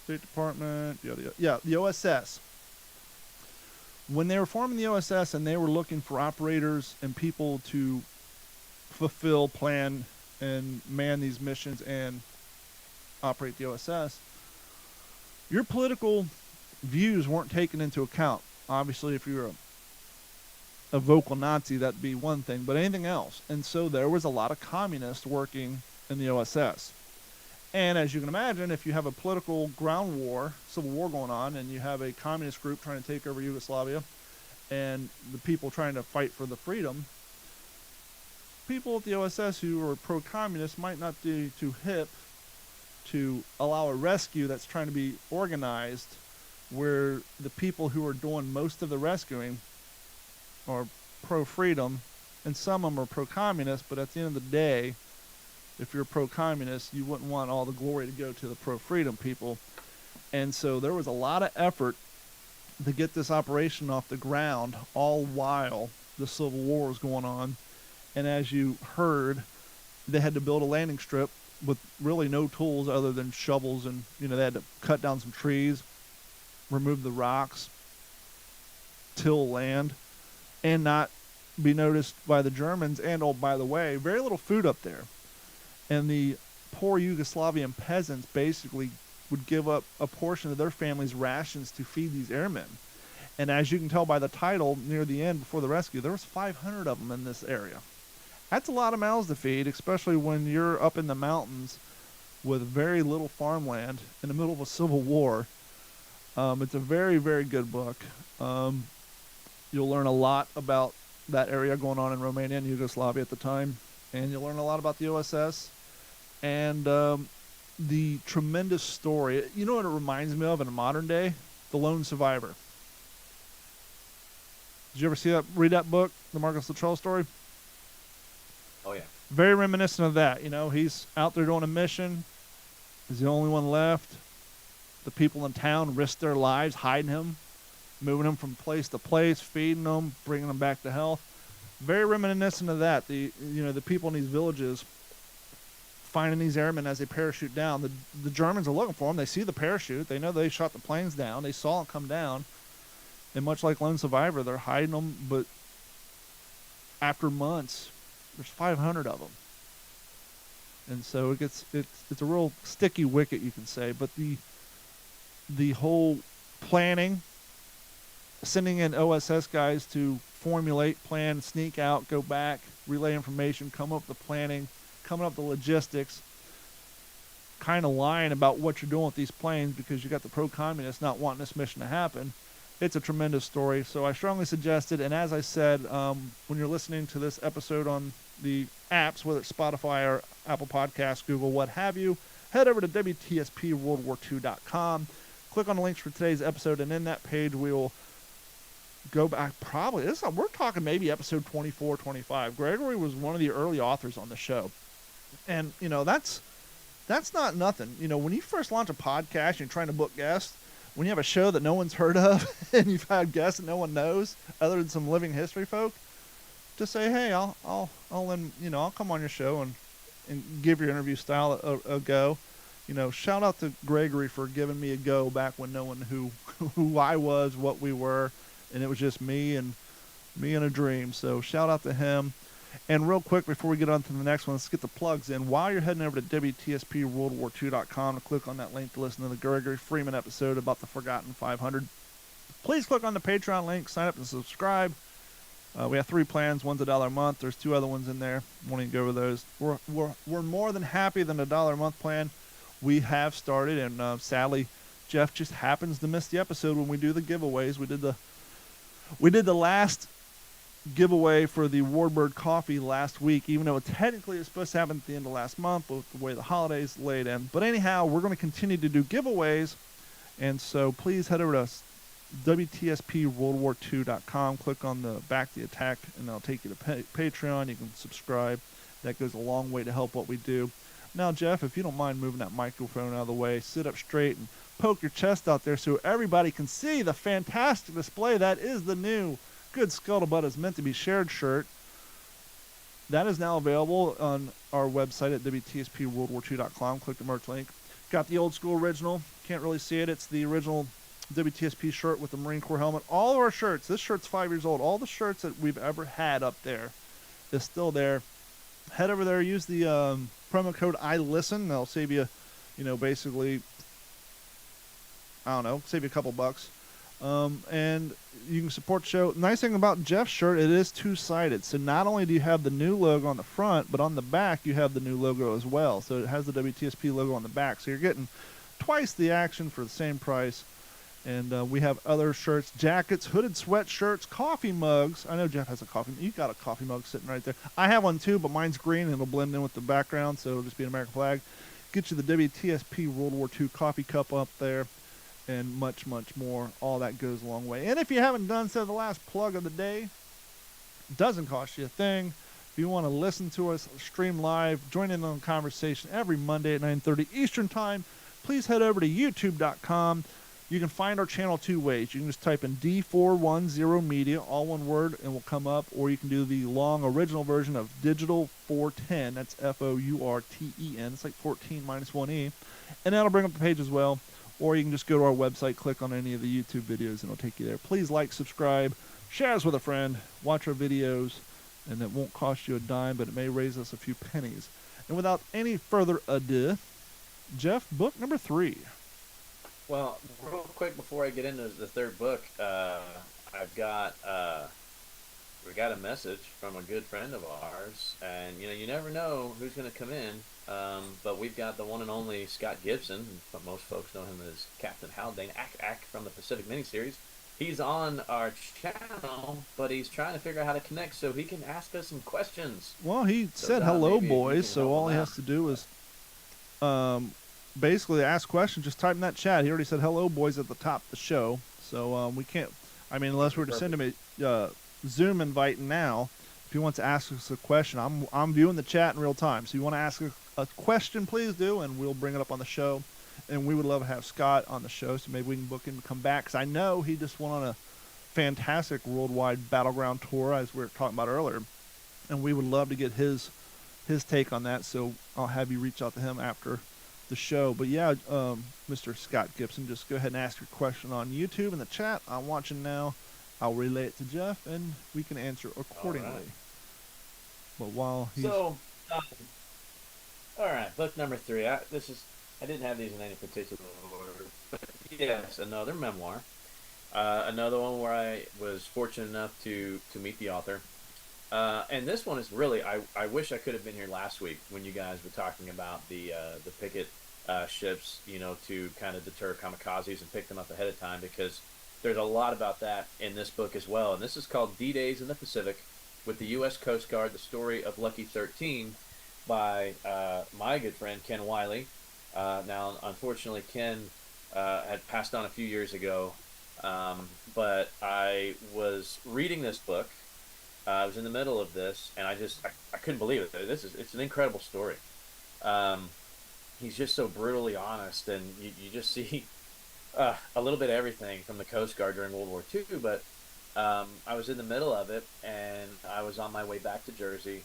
State Department, the OSS. When they were forming the OSS and they were looking for operators and people to fulfill, plan, and man these missions and operate the OSS, your political views weren't taken into account. Obviously, if you're a vocal Nazi, that'd be one thing, but anything else. And so there was a lot of communists working in the OSS. And as you can imagine, if you have a political ground war, civil war going on, and you have a communist group trying to take over Yugoslavia, and the people trying to fight for the freedom, people at the OSS who are pro-communist might not be too hip to allow a rescue that's trying to be organized where the people who are doing most of the rescuing are pro-freedom, and some of them are pro-communist, but at the end of the day, if you're pro-communist, you wouldn't want all the glory to go to the pro-freedom people. And so there was a lot of effort to get this operation off the ground, all while the Civil War was going on. And as you heard, they had to build a landing strip with really no tools other than shovels, and they had to cut down some trees, remove the rocks, till land, and not be noticed by the Germans. And, oh, by the way, very little food up there. And the poor Yugoslavian peasants basically would give up a portion of their family's rations to feed these airmen. And as you can tell by the title, near the end, before the rescue, there was 500 of them in this area. That's a lot of mouths to feed, especially when you're up in the mountains with very little farmland in the middle of a civil war. It's a very, very good book. You'll learn a lot about that area going on in Romania and Yugoslavia at the time, and you'll learn a lot about the OSS and the tremendous story. You know what it reminds me of in a modern day? The Lone Survivor. Did you ever read that book, the Marcus Luttrell story? Oh, yeah. Very reminiscent of that. He's out there doing a mission. He's the only one left. The people in town risk their lives hiding him, moving him from place to place, feeding them, bringing them back to health. Very reminiscent of that. The people in these villages finding these airmen as they parachute down. The Germans are looking for them. They see the parachute. They know they shot the planes down. They saw it come down. And much like Lone Survivor, they're hiding them. But after months, there's 500 of them. And so it's a real sticky wicket, you can say. But the whole planning, sending in OSS guys to formulate, plan, sneak out, go back, relay information, come up with the planning, coming up with the logistics, kind of lying about what you're doing with these planes because you got the pro-communists not wanting this mission to happen. It's a tremendous story, so I strongly suggest it. And as I said, when you're listening to this episode on the apps, whether it's Spotify or Apple Podcasts, Google, what have you, head over to WTSPWorldWar2.com. Click on the links for today's episode, and in that page we will go back we're talking maybe episode 24, 25. Gregory was one of the early authors on the show. And, that's not nothing. When you first launch a podcast and you're trying to book guests, when you have a show that no one's heard of and you've had guests that no one knows other than some living history folk, just say, hey, I'll come on your show and give your interview style a go. Shout out to Gregory for giving me a go back when no one knew who I was, what we were, and it was just me and a dream. So shout out to him. And real quick, before we get on to the next one, let's get the plugs in. While you're heading over to WTSPWorldWar2.com to click on that link to listen to the Gregory Freeman episode about the Forgotten 500, please click on the Patreon link, sign up and subscribe. We have 3 plans. One's $1 a month. There's 2 other ones in there. Won't even go over those. We're more than happy than $1 a month plan. We have started, and sadly, Jeff just happens to miss the episode when we do the giveaways. We did the last giveaway for the Warbird coffee last week, even though technically it's supposed to happen at the end of last month, but with the way the holidays laid in. But anyhow, we're going to continue to do giveaways, and so please head over to WTSPWorldWar2.com, click on the Back the Attack, and that'll take you to Patreon. You can subscribe. That goes a long way to help what we do. Now, Jeff, if you don't mind moving that microphone out of the way, sit up straight and poke your chest out there so everybody can see the fantastic display that is the new Good Scuttlebutt is Meant to Be Shared shirt. That is now available on our website at WTSPWorldWar2.com. Click the merch link. Got the old school original. Can't really see it. It's the original WTSP shirt with the Marine Corps helmet. All of our shirts, this shirt's 5 years old. All the shirts that we've ever had up there is still there. Head over there, use the promo code ILISTEN. They'll save you, basically, save you a couple bucks. And you can support the show. Nice thing about Jeff's shirt, it is 2-sided. So not only do you have the new logo on the front, but on the back you have the new logo as well. So it has the WTSP logo on the back. So you're getting twice the action for the same price. And we have other shirts, jackets, hooded sweatshirts, coffee mugs. I know Jeff has a coffee. You got a coffee mug sitting right there. I have one too, but mine's green and it'll blend in with the background, so it'll just be an American flag. Get you the WTSP World War II coffee cup up there, and much, much more. All that goes a long way. And if you haven't done so, the last plug of the day doesn't cost you a thing. If you want to listen to us stream live, join in on the conversation every Monday at 9:30 Eastern Time, please head over to YouTube.com. You can find our channel 2 ways. You can just type in D410 Media, all one word, and will come up. Or you can do the long original version of Digital 410. That's Fourten. It's like 14 minus 1E. And that'll bring up the page as well. Or you can just go to our website, click on any of the YouTube videos, and it'll take you there. Please like, subscribe, share us with a friend, watch our videos, and it won't cost you a dime, but it may raise us a few pennies. And without any further ado, Jeff, book number 3. Well, real quick before I get into the third book, I've got we got a message from a good friend of ours, and you never know who's going to come in. But we've got the one and only Scott Gibson, but most folks know him as Captain Haldane, Ack from the Pacific miniseries. He's on our channel, but he's trying to figure out how to connect so he can ask us some questions. Well, he said hello, boys, so all he has to do is basically ask questions. Just type in that chat. He already said hello, boys, at the top of the show. So we can't, unless we were to send him a Zoom invite now, if he wants to ask us a question. I'm viewing the chat in real time. So you want to ask a question, please do, and we'll bring it up on the show. And we would love to have Scott on the show, so maybe we can book him to come back. Because I know he just went on a fantastic worldwide battleground tour, as we were talking about earlier. And we would love to get his take on that. So I'll have you reach out to him after the show. But yeah, Mr. Scott Gibson, just go ahead and ask your question on YouTube in the chat. I'm watching now. I'll relay it to Jeff, and we can answer accordingly. Right. But while he's... So, all right, book number 3. I didn't have these in any particular order, but yes, another memoir. Another one where I was fortunate enough to meet the author. And this one is really, I wish I could have been here last week when you guys were talking about the picket ships, to kind of deter kamikazes and pick them up ahead of time, because there's a lot about that in this book as well. And this is called D-Days in the Pacific with the U.S. Coast Guard, the story of Lucky 13 by my good friend Ken Wiley. Now, unfortunately, Ken had passed on a few years ago, but I was reading this book. I was in the middle of this, and I couldn't believe it. It's an incredible story. He's just so brutally honest, and you just see a little bit of everything from the Coast Guard during World War II. But I was in the middle of it, and I was on my way back to Jersey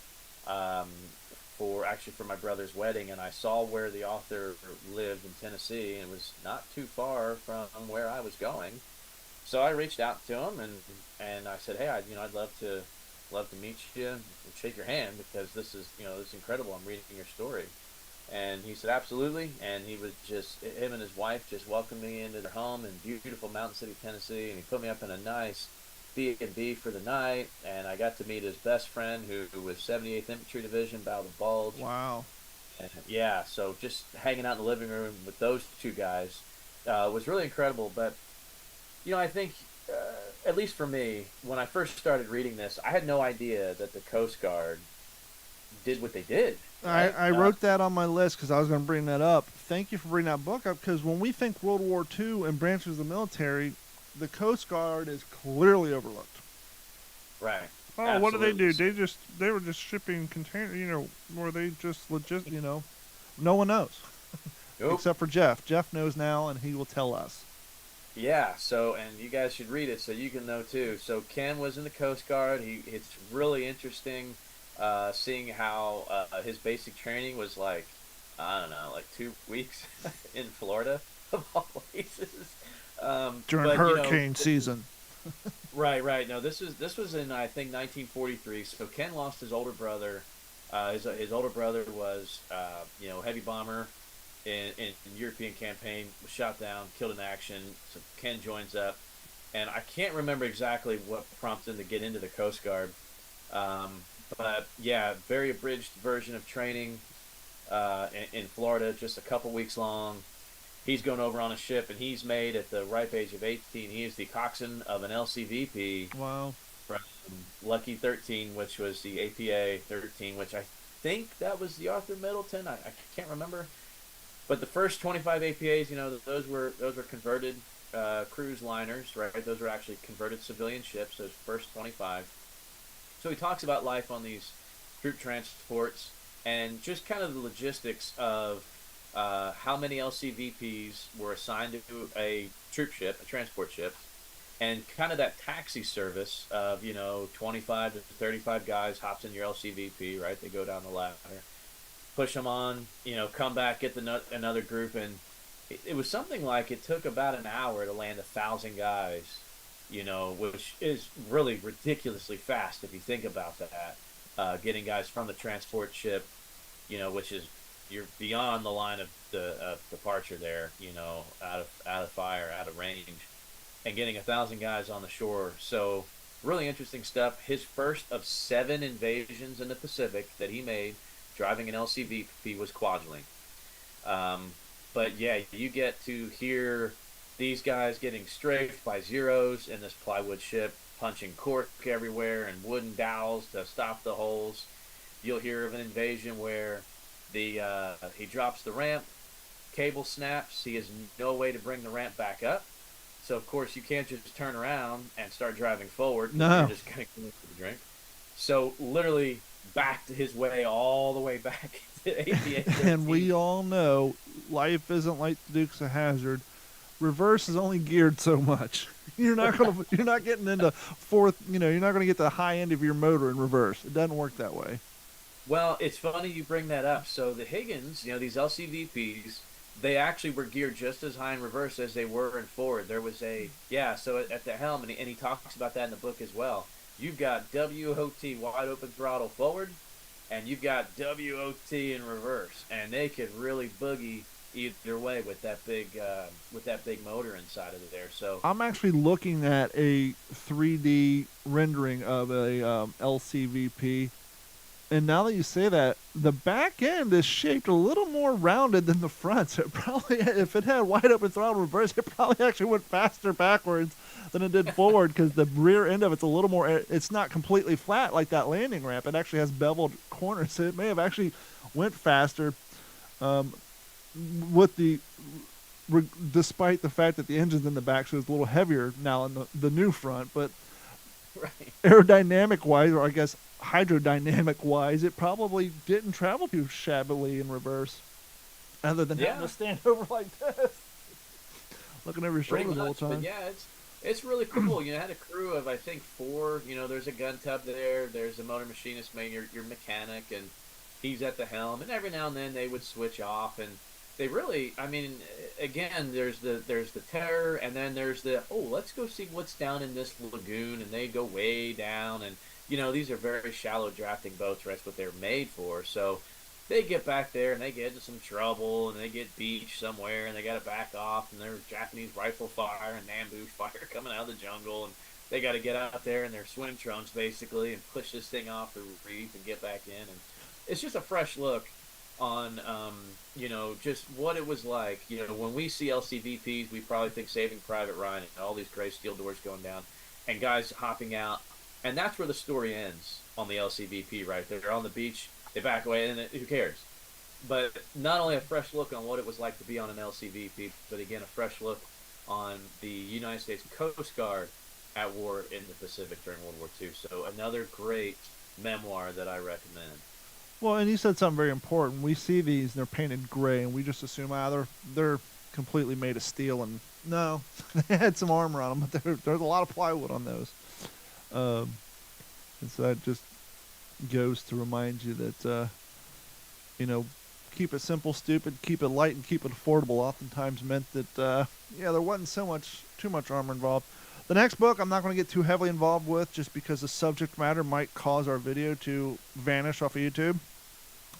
for my brother's wedding, and I saw where the author lived in Tennessee, and it was not too far from where I was going. So I reached out to him, and I said, hey, I'd love to meet you and shake your hand, because this is incredible. I'm reading your story. And he said, absolutely. And he was him and his wife just welcomed me into their home in beautiful Mountain City, Tennessee. And he put me up in a nice B&B for the night. And I got to meet his best friend who was 78th Infantry Division, Battle of the Bulge. Wow. And yeah, so just hanging out in the living room with those two guys was really incredible. But, I think, at least for me, when I first started reading this, I had no idea that the Coast Guard did what they did. Right? I wrote that on my list because I was going to bring that up. Thank you for bringing that book up, because when we think World War II and branches of the military, the Coast Guard is clearly overlooked. Right. Oh, absolutely. What did they do? They were just shipping containers, or they just legit, no one knows. Nope. Except for Jeff. Jeff knows now, and he will tell us. Yeah, and you guys should read it so you can know too. So Ken was in the Coast Guard. It's really interesting seeing how his basic training was like 2 weeks in Florida, of all places. During hurricane season. Right. No, this was in, I think, 1943. So Ken lost his older brother. His older brother was heavy bomber in European campaign, was shot down, killed in action. So Ken joins up, and I can't remember exactly what prompted him to get into the Coast Guard. But yeah, very abridged version of training in Florida, just a couple weeks long. He's going over on a ship, and he's made at the ripe age of 18. He is the coxswain of an LCVP. Wow. From Lucky 13, which was the APA 13, which I think that was the Arthur Middleton. I can't remember. But the first 25 APAs, those were converted cruise liners, right? Those were actually converted civilian ships, those first 25. So he talks about life on these troop transports and just kind of the logistics of how many LCVPs were assigned to a troop ship, a transport ship, and kind of that taxi service of, 25 to 35 guys hops in your LCVP, right? They go down the ladder, push them on, come back, get another group, and it was something like it took about an hour to land 1,000 guys, which is really ridiculously fast if you think about that. Getting guys from the transport ship, which is, you're beyond the line of departure there, out of fire, out of range, and getting 1,000 guys on the shore. So Really interesting stuff. His first of 7 invasions in the Pacific that he made driving an LCVP was Kwajalein. But yeah, you get to hear these guys getting strafed by Zeros in this plywood ship, punching cork everywhere and wooden dowels to stop the holes. You'll hear of an invasion where he drops the ramp, cable snaps, he has no way to bring the ramp back up. So of course you can't just turn around and start driving forward. No. You're just going to come for the drink. So literally backed his way all the way back to 88. And we all know life isn't like the Dukes of Hazzard. Reverse is only geared so much. You're not getting into fourth. You're not going to get the high end of your motor in reverse. It doesn't work that way. Well, it's funny you bring that up. So the Higgins, these LCVPs, they actually were geared just as high in reverse as they were in forward. There was so at the helm, and he talks about that in the book as well. You've got WOT, wide open throttle forward, and you've got WOT in reverse, and they could really boogie either way with that big motor inside of there. So I'm actually looking at a 3D rendering of a LCVP. And now that you say that, the back end is shaped a little more rounded than the front. So it probably, if it had wide open throttle reverse, it probably actually went faster backwards than it did forward, because the rear end of it's a little more, it's not completely flat like that landing ramp. It actually has beveled corners. So it may have actually went faster despite the fact that the engine's in the back, so it's a little heavier now in the new front. But right. Aerodynamic-wise, or I guess hydrodynamic-wise, it probably didn't travel too shabbily in reverse, other than having to stand over like this, looking over your shoulders all the time. But yeah, it's really cool. It had a crew of, I think, 4. There's a gun tub there. There's a motor machinist, your mechanic, and he's at the helm. And every now and then they would switch off, and they really, again, there's the terror, and then there's let's go see what's down in this lagoon, and they go way down, and these are very shallow drafting boats, right? That's what they're made for. So they get back there and they get into some trouble, and they get beached somewhere, and they got to back off, and there's Japanese rifle fire and ambush fire coming out of the jungle, and they got to get out there in their swim trunks basically and push this thing off the reef and get back in. And it's just a fresh look on just what it was like. When we see LCVPs, we probably think Saving Private Ryan and all these gray steel doors going down and guys hopping out, and that's where the story ends on the LCVP. Right, they're on the beach, they back away, and who cares? But not only a fresh look on what it was like to be on an LCVP, but again a fresh look on the United States Coast Guard at war in the Pacific during World War II. So another great memoir that I recommend. Well, and you said something very important. We see these, and they're painted gray, and we just assume they're completely made of steel. And no, they had some armor on them, but there's a lot of plywood on those. And so that just goes to remind you that, keep it simple, stupid, keep it light, and keep it affordable oftentimes meant that, there wasn't too much armor involved. The next book I'm not going to get too heavily involved with, just because the subject matter might cause our video to vanish off of YouTube.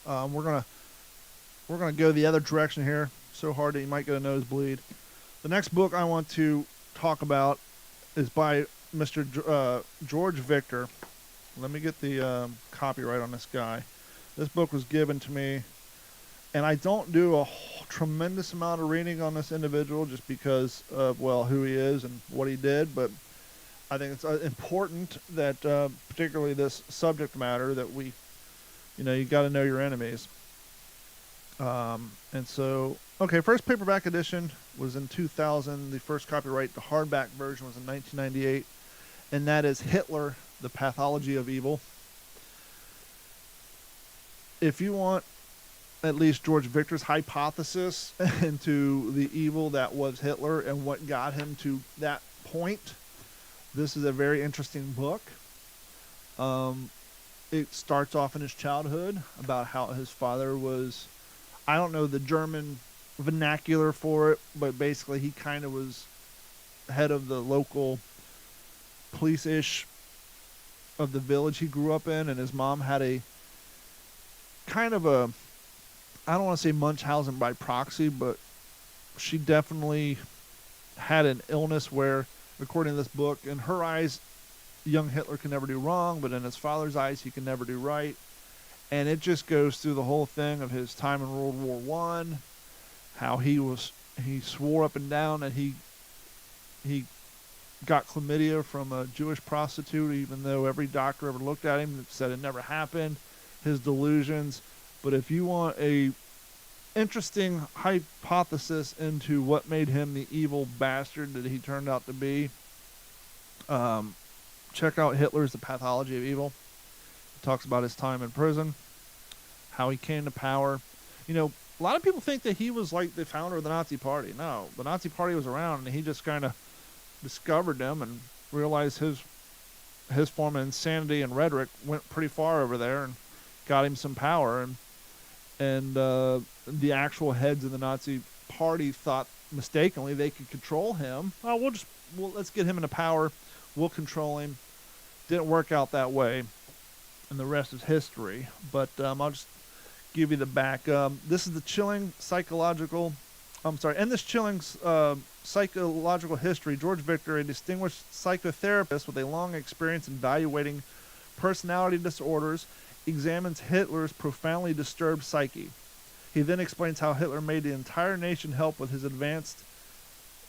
We're gonna go the other direction here, so hard that you might get a nosebleed. The next book I want to talk about is by Mr. George Victor. Let me get the copyright on this guy. This book was given to me, and I don't do a tremendous amount of reading on this individual just because of, who he is and what he did, but I think it's important that, particularly this subject matter, that we, you got to know your enemies. And so, first paperback edition was in 2000. The first copyright, the hardback version, was in 1998, and that is Hitler, The Pathology of Evil. If you want at least George Victor's hypothesis into the evil that was Hitler and what got him to that point, this is a very interesting book. It starts off in his childhood about how his father was, I don't know the German vernacular for it, but basically he kind of was head of the local police-ish of the village he grew up in, and his mom had a kind of a, I don't want to say Munchausen by proxy, but she definitely had an illness where, according to this book, in her eyes, young Hitler can never do wrong, but in his father's eyes, he can never do right. And it just goes through the whole thing of his time in World War One, how he swore up and down that he got chlamydia from a Jewish prostitute, even though every doctor ever looked at him and said it never happened. His delusions. But if you want a interesting hypothesis into what made him the evil bastard that he turned out to be, check out Hitler's The Pathology of Evil. It talks about his time in prison, how he came to power. You know, a lot of people think that he was like the founder of the Nazi Party. No, the Nazi Party was around, and he just kind of discovered them and realized his form of insanity and rhetoric went pretty far over there and got him some power. And the actual heads of the Nazi Party thought mistakenly they could control him. Oh, let's get him into power. We'll control him. Didn't work out that way, and the rest is history. But I'll just give you the back. This is the chilling psychological history. George Victor, a distinguished psychotherapist with a long experience in evaluating personality disorders, examines Hitler's profoundly disturbed psyche. He then explains how Hitler made the entire nation help with his advanced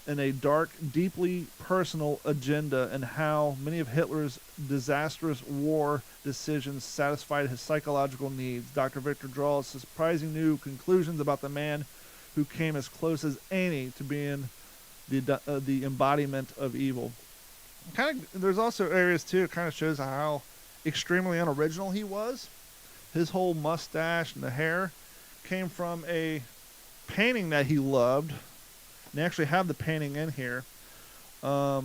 in a dark, deeply personal agenda, and how many of Hitler's disastrous war decisions satisfied his psychological needs. Dr. Victor draws surprising new conclusions about the man who came as close as any to being the embodiment of evil. There's also areas too. It kind of shows how extremely unoriginal he was. His whole mustache and the hair came from a painting that he loved. And they actually have the painting in here. The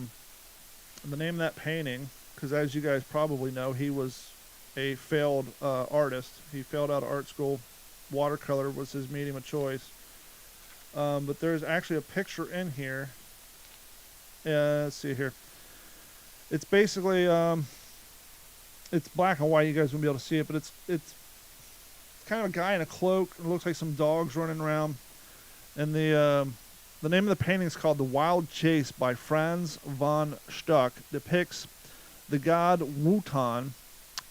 name of that painting, because as you guys probably know, he was a failed artist. He failed out of art school. Watercolor was his medium of choice. But there's actually a picture in here. Let's see here. It's basically it's black and white. You guys won't be able to see it, but it's kind of a guy in a cloak. It looks like some dogs running around. And the name of the painting is called The Wild Chase by Franz von Stuck. Depicts the god Wotan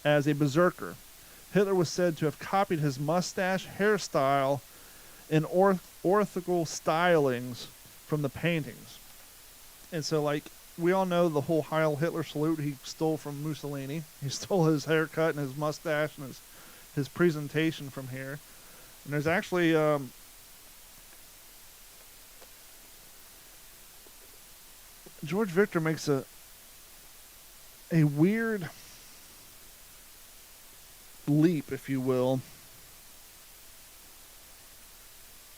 as a berserker. Hitler was said to have copied his mustache, hairstyle, and orthogonal stylings from the paintings. And so, like, we all know the whole Heil Hitler salute he stole from Mussolini. He stole his haircut and his mustache and his presentation from here. And there's actually George Victor makes a weird leap, if you will,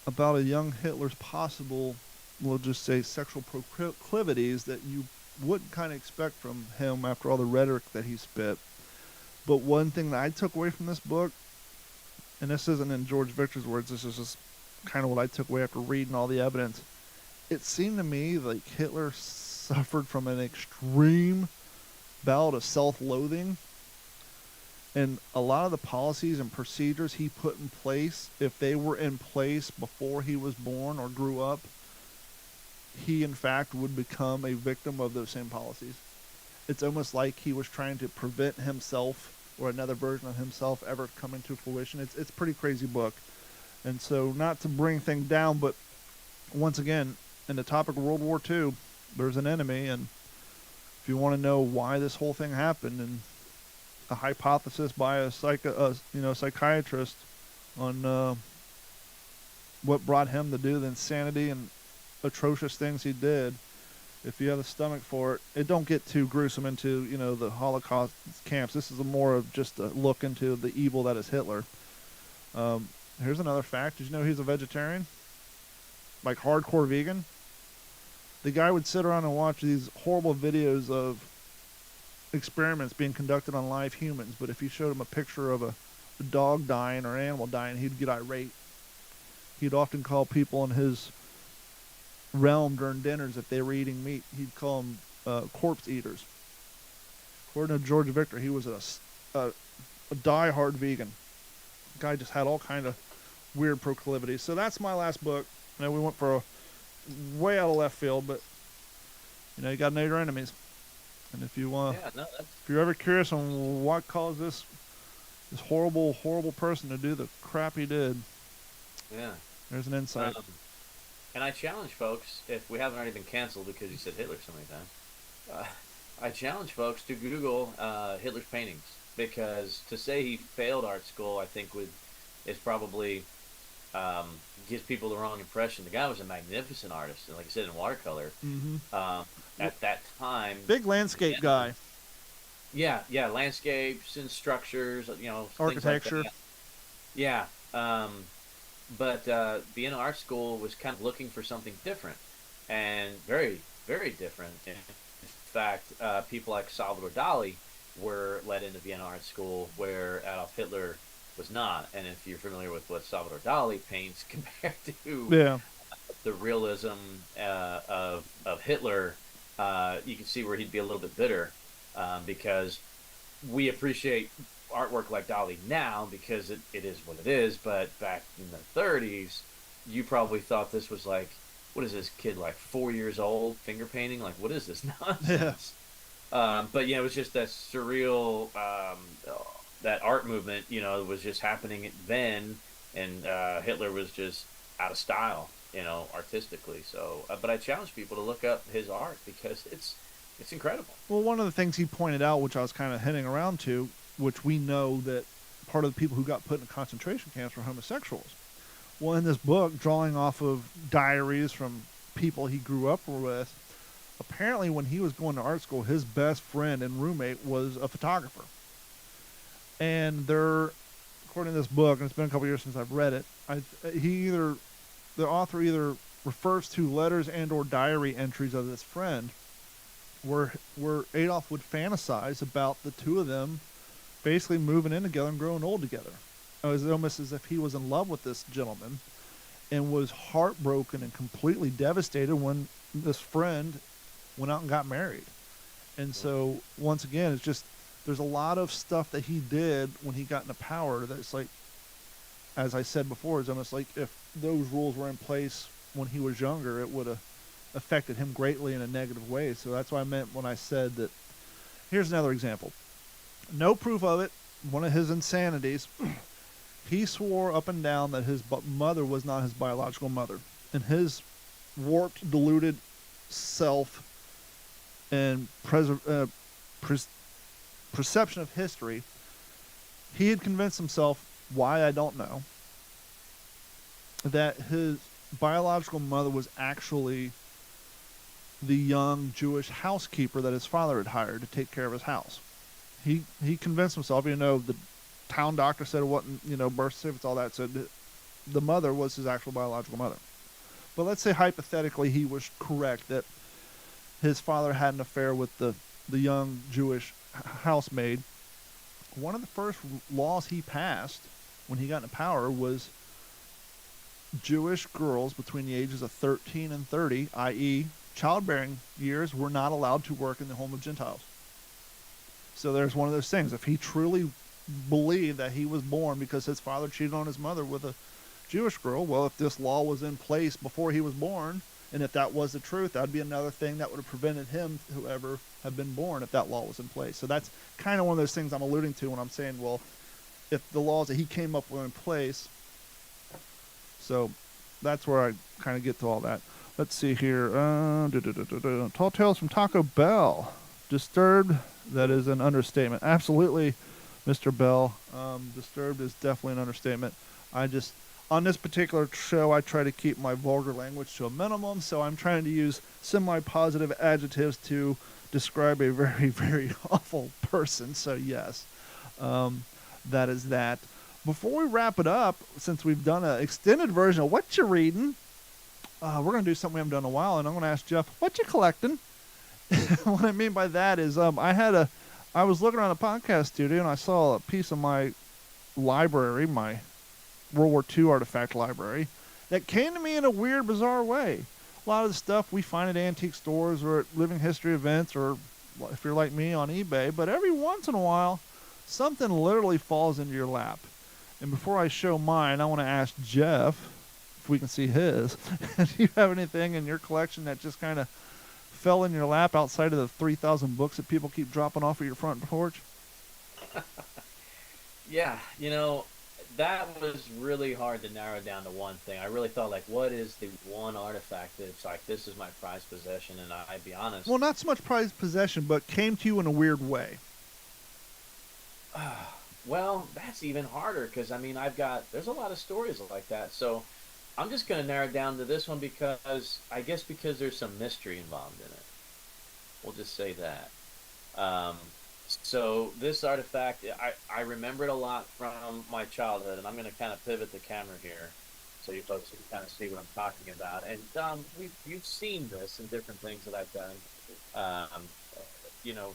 about a young Hitler's possible, we'll just say, sexual proclivities that you wouldn't kind of expect from him after all the rhetoric that he spit. But one thing that I took away from this book, and this isn't in George Victor's words, this is just kind of what I took away after reading all the evidence. It seemed to me like Hitler suffered from an extreme bout of self-loathing. And a lot of the policies and procedures he put in place, if they were in place before he was born or grew up, he in fact would become a victim of those same policies. It's almost like he was trying to prevent himself or another version of himself ever coming to fruition. It's a pretty crazy book. And so, not to bring things down, but once again, in the topic of World War II, there's an enemy, and if you want to know why this whole thing happened, and a hypothesis by a psychiatrist on what brought him to do the insanity and atrocious things he did, if you have the stomach for it, it don't get too gruesome into, the Holocaust camps. This is more of just a look into the evil that is Hitler. Here's another fact. Did you know he's a vegetarian? Like hardcore vegan? The guy would sit around and watch these horrible videos of experiments being conducted on live humans, but if you showed him a picture of a dog dying or an animal dying, he'd get irate. He'd often call people in his realm during dinners, if they were eating meat, he'd call them corpse eaters. According to George Victor, he was a die-hard vegan. The guy just had all kind of weird proclivities. So that's my last book. We went for a way out of left field, but you got to know your enemies. And if you want, Yeah, no, that's if you're ever curious on what caused this horrible, horrible person to do the crap he did, yeah. there's an insight. And I challenge folks, if we haven't already been canceled because you said Hitler so many times, I challenge folks to Google Hitler's paintings, because to say he failed art school, I think is probably gives people the wrong impression. The guy was a magnificent artist, and like I said, in watercolor. At that time, Big landscape guy. Yeah, landscapes and structures, Architecture. things like that. Yeah, but being in art school was kind of looking for something different, and very, very different. In fact, people like Salvador Dali were let into Vienna Art School, where Adolf Hitler was not. And if you're familiar with what Salvador Dali paints compared to the realism of Hitler, you can see where he'd be a little bit bitter, because we appreciate artwork like Dali now because it is what it is. But back in the 30s, you probably thought this was like, what is this kid, like 4 years old, finger painting? Like, what is this nonsense? But yeah, it was just that surreal, that art movement, was just happening then, and Hitler was just out of style, artistically. So, but I challenge people to look up his art because it's incredible. Well, one of the things he pointed out, which I was kind of hinting around to, which we know that part of the people who got put in concentration camps were homosexuals. Well, in this book, drawing off of diaries from people he grew up with, apparently when he was going to art school, his best friend and roommate was a photographer. And according to this book, and it's been a couple years since I've read it, the author either refers to letters and or diary entries of this friend where Adolf would fantasize about the two of them basically moving in together and growing old together. It was almost as if he was in love with this gentleman and was heartbroken and completely devastated when this friend went out and got married. And so, once again, it's just, there's a lot of stuff that he did when he got into power that's like, as I said before, it's almost like if those rules were in place when he was younger, it would have affected him greatly in a negative way. So that's what I meant when I said that. Here's another example. No proof of it. One of his insanities, he swore up and down that his mother was not his biological mother. And his warped, deluded self and perception of history, he had convinced himself, why I don't know, that his biological mother was actually the young Jewish housekeeper that his father had hired to take care of his house. He convinced himself, the town doctor said it wasn't, birth certificates, all that said the mother was his actual biological mother. But let's say hypothetically he was correct that his father had an affair with the young Jewish housemaid. One of the first laws he passed when he got into power was Jewish girls between the ages of 13 and 30, i.e. childbearing years, were not allowed to work in the home of Gentiles. So there's one of those things. If he truly believed that he was born because his father cheated on his mother with a Jewish girl, well, if this law was in place before he was born, and if that was the truth, that would be another thing that would have prevented him, whoever had been born, if that law was in place. So that's kind of one of those things I'm alluding to when I'm saying, well, if the laws that he came up with were in place. So that's where I kind of get to all that. Let's see here. Tall Tales from Taco Bell. Disturbed, that is an understatement. Absolutely, Mr. Bell. Disturbed is definitely an understatement. On this particular show, I try to keep my vulgar language to a minimum, so I'm trying to use semi-positive adjectives to describe a very, very awful person. So yes, that is that. Before we wrap it up, since we've done an extended version of What You Reading, we're going to do something we haven't done in a while, and I'm going to ask Jeff, what you collecting? What I mean by that is I was looking around the podcast studio, and I saw a piece of my library, my World War II artifact library, that came to me in a weird, bizarre way. A lot of the stuff we find at antique stores or at living history events, or if you're like me, on eBay, but every once in a while, something literally falls into your lap. And before I show mine, I want to ask Jeff, if we can see his, do you have anything in your collection that just kind of fell in your lap outside of the 3,000 books that people keep dropping off of your front porch? Yeah, that was really hard to narrow down to one thing. I really thought, like, what is the one artifact that's like, this is my prized possession? And I'd be honest. Well, not so much prized possession, but came to you in a weird way. Well, that's even harder because, I mean, there's a lot of stories like that. So I'm just going to narrow it down to this one because there's some mystery involved in it. We'll just say that. So this artifact, I remember it a lot from my childhood, and I'm going to kind of pivot the camera here so you folks can kind of see what I'm talking about. And you've seen this in different things that I've done,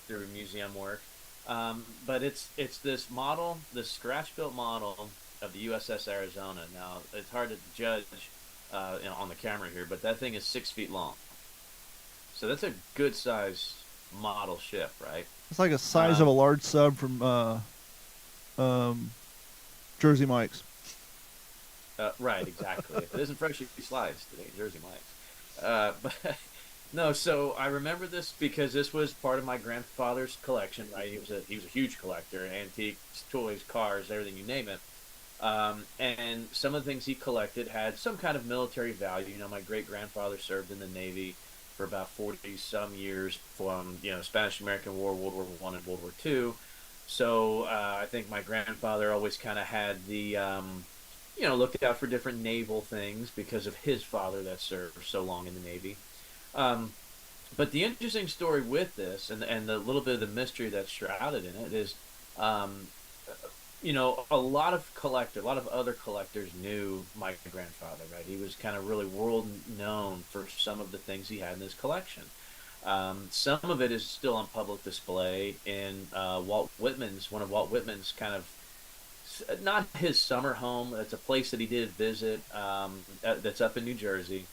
through museum work. But it's this model, this scratch-built model of the USS Arizona. Now, it's hard to judge on the camera here, but that thing is 6 feet long. So that's a good size model ship, right? It's like a size of a large sub from Jersey Mike's. Right, exactly. If it isn't freshly sliced, it ain't Jersey Mike's. But no, so I remember this because this was part of my grandfather's collection. Right, he was a huge collector, antiques, toys, cars, everything, you name it. And some of the things he collected had some kind of military value. My great grandfather served in the Navy for about 40 some years from Spanish-American War, World War I, and World War II. So I think my grandfather always kind of had the looked out for different naval things because of his father that served so long in the Navy. But the interesting story with this, and the little bit of the mystery that's shrouded in it, is, a lot of other collectors knew my grandfather, right? He was kind of really world known for some of the things he had in his collection. Some of it is still on public display in one of Walt Whitman's kind of, not his summer home. It's a place that he did visit that's up in New Jersey,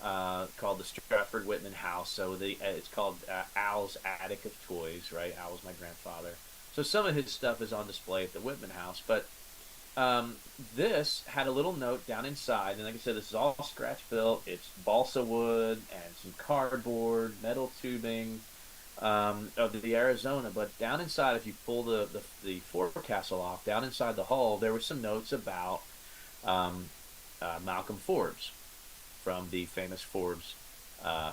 called the Stratford Whitman House. So it's called Al's Attic of Toys, right? Al was my grandfather. So some of his stuff is on display at the Whitman House. But this had a little note down inside. And like I said, this is all scratch built. It's balsa wood and some cardboard, metal tubing of the Arizona. But down inside, if you pull the forecastle off, down inside the hull, there were some notes about Malcolm Forbes from the famous Forbes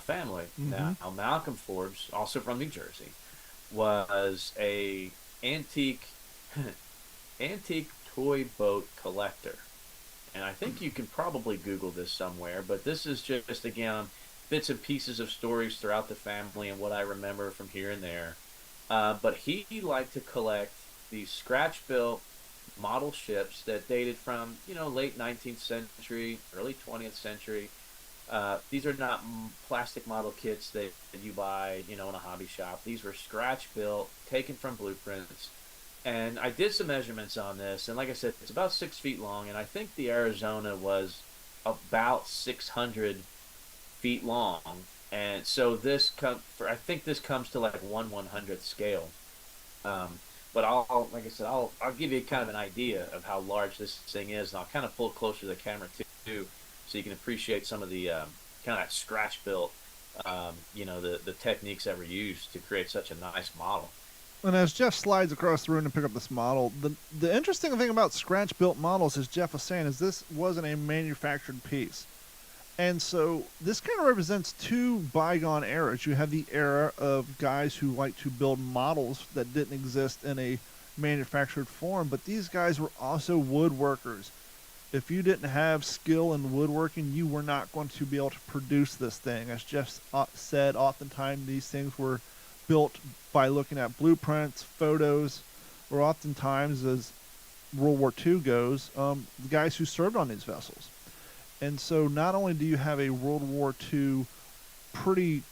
family. Mm-hmm. Now, Malcolm Forbes, also from New Jersey, was a antique toy boat collector. And I think you can probably Google this somewhere, but this is just, again, bits and pieces of stories throughout the family and what I remember from here and there. But he liked to collect these scratch-built model ships that dated from, late 19th century, early 20th century. These are not plastic model kits that you buy, in a hobby shop. These were scratch-built, taken from blueprints. And I did some measurements on this, and like I said, it's about 6 feet long, and I think the Arizona was about 600 feet long. And so I think this comes to like 1/100th scale. But I'll give you kind of an idea of how large this thing is, and I'll kind of pull it closer to the camera too, so you can appreciate some of the kind of that scratch built, the techniques that were used to create such a nice model. And as Jeff slides across the room to pick up this model, the interesting thing about scratch-built models, as Jeff was saying, is this wasn't a manufactured piece. And so this kind of represents two bygone eras. You have the era of guys who like to build models that didn't exist in a manufactured form, but these guys were also woodworkers. If you didn't have skill in woodworking, you were not going to be able to produce this thing. As Jeff said, oftentimes these things were built by looking at blueprints, photos, or oftentimes, as World War II goes, the guys who served on these vessels. And so not only do you have a World War II pretty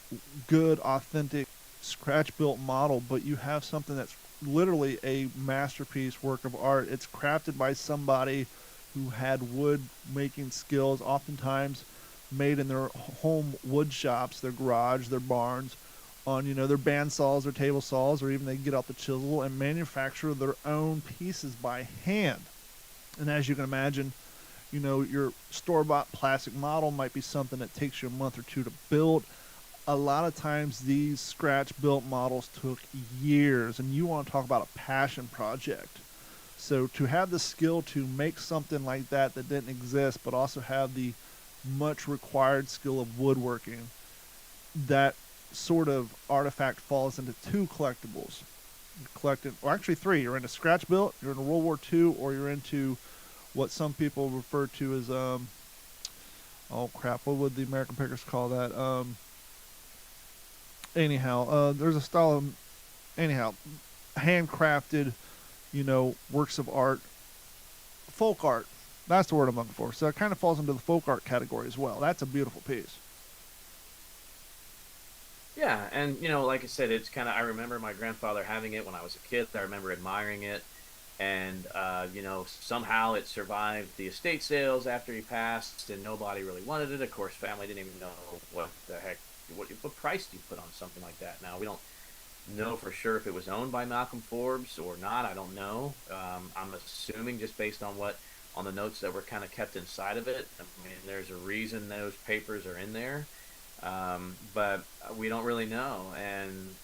good, authentic, scratch-built model, but you have something that's literally a masterpiece work of art. It's crafted by somebody who had wood-making skills, oftentimes made in their home wood shops, their garage, their barns, on their band saws or table saws, or even they get out the chisel and manufacture their own pieces by hand. And as you can imagine, your store-bought plastic model might be something that takes you a month or two to build. a lot of times these scratch-built models took years, and you want to talk about a passion project. So to have the skill to make something like that didn't exist, but also have the much required skill of woodworking, that sort of artifact falls into two collectibles. You're collecting, or actually three. You're into scratch built, you're into World War II, or you're into what some people refer to as oh crap, what would the American pickers call that? There's a style of handcrafted, works of art, folk art. That's the word I'm looking for. So it kind of falls into the folk art category as well. That's a beautiful piece. Yeah, and like I said, it's kind of, I remember my grandfather having it when I was a kid. I remember admiring it, and somehow it survived the estate sales after he passed, and nobody really wanted it. Of course, family didn't even know what the heck, what price do you put on something like that. Now we don't know for sure if it was owned by Malcolm Forbes or not. I don't know. I'm assuming just based on the notes that were kind of kept inside of it. I mean, there's a reason those papers are in there. But we don't really know, and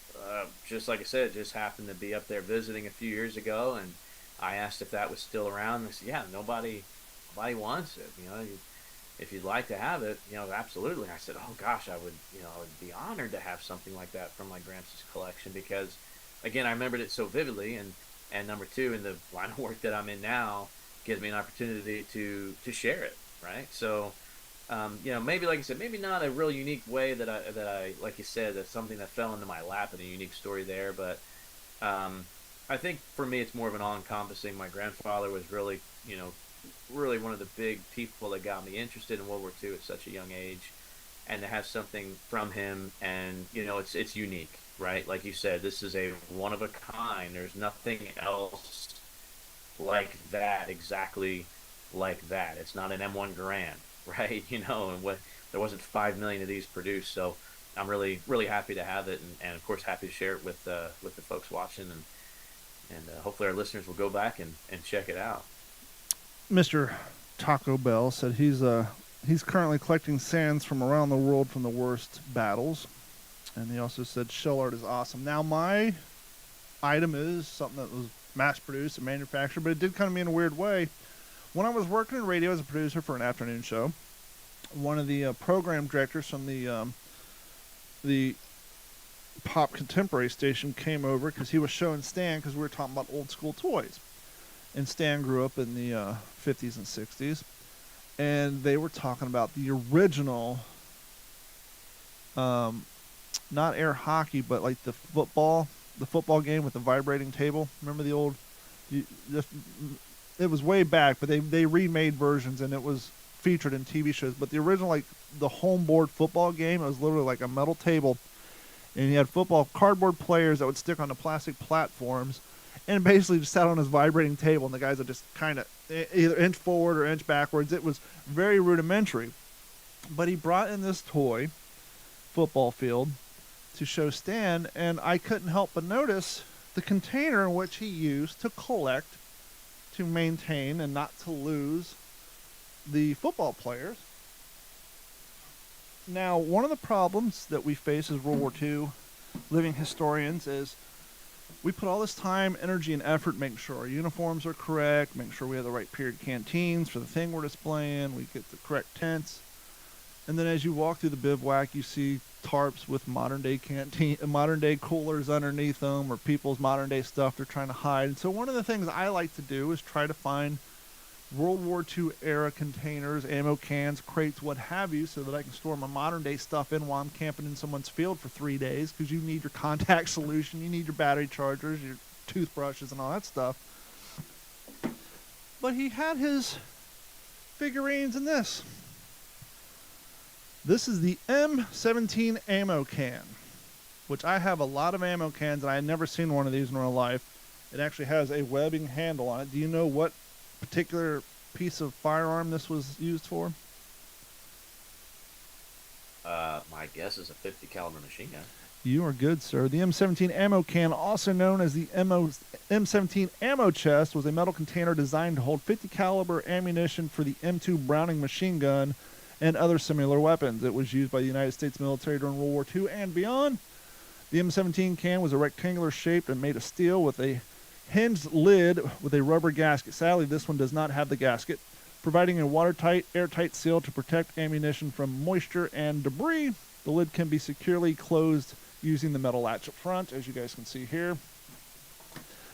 just like I said, just happened to be up there visiting a few years ago, and I asked if that was still around, and they said, yeah, nobody wants it, if you'd like to have it, absolutely. And I said, oh gosh, I would be honored to have something like that from my Gramps' collection, because again, I remembered it so vividly, and number two, in the line of work that I'm in now, gives me an opportunity to share it, right? So maybe, like I said, maybe not a real unique way that I, like you said, that's something that fell into my lap and a unique story there. But I think for me, it's more of an all-encompassing. My grandfather was really, really one of the big people that got me interested in World War II at such a young age, and to have something from him, and it's unique, right? Like you said, this is a one of a kind. There's nothing else like that, exactly like that. It's not an M1 Garand. Right, and there wasn't 5 million of these produced, so I'm really, really happy to have it, and of course happy to share it with the folks watching, and hopefully our listeners will go back and check it out. Mr. Taco Bell said he's currently collecting sands from around the world from the worst battles, and he also said shell art is awesome. Now my item is something that was mass produced and manufactured, but it did come to me in a weird way. When I was working in radio as a producer for an afternoon show, one of the program directors from the pop contemporary station came over because he was showing Stan, because we were talking about old school toys. And Stan grew up in the 50s and 60s, and they were talking about the original, not air hockey, but like the football game with the vibrating table. Remember the old... It was way back, but they remade versions, and it was featured in TV shows. But the original, like the home board football game, it was literally like a metal table, and you had football cardboard players that would stick on the plastic platforms, and basically just sat on his vibrating table, and the guys would just kind of either inch forward or inch backwards. It was very rudimentary. But he brought in this toy football field to show Stan, and I couldn't help but notice the container in which he used to collect, to maintain, and not to lose the football players. Now, one of the problems that we face as World War II living historians is we put all this time, energy, and effort making sure our uniforms are correct, making sure we have the right period canteens for the thing we're displaying, we get the correct tents. And then as you walk through the bivouac, you see tarps with modern day coolers underneath them, or people's modern day stuff they're trying to hide. And so one of the things I like to do is try to find World War II era containers, ammo cans, crates, what have you, so that I can store my modern day stuff in while I'm camping in someone's field for 3 days, because you need your contact solution, you need your battery chargers, your toothbrushes, and all that stuff. But he had his figurines in this. This is the M17 ammo can, which I have a lot of ammo cans, and I had never seen one of these in real life. It actually has a webbing handle on it. Do you know what particular piece of firearm this was used for? My guess is a 50 caliber machine gun. You are good, sir. The M17 ammo can, also known as the M17 ammo chest, was a metal container designed to hold 50 caliber ammunition for the M2 Browning machine gun and other similar weapons. It was used by the United States military during World War II and beyond. The M17 can was a rectangular shape and made of steel with a hinged lid with a rubber gasket. Sadly, this one does not have the gasket, providing a watertight, airtight seal to protect ammunition from moisture and debris. The lid can be securely closed using the metal latch up front, as you guys can see here.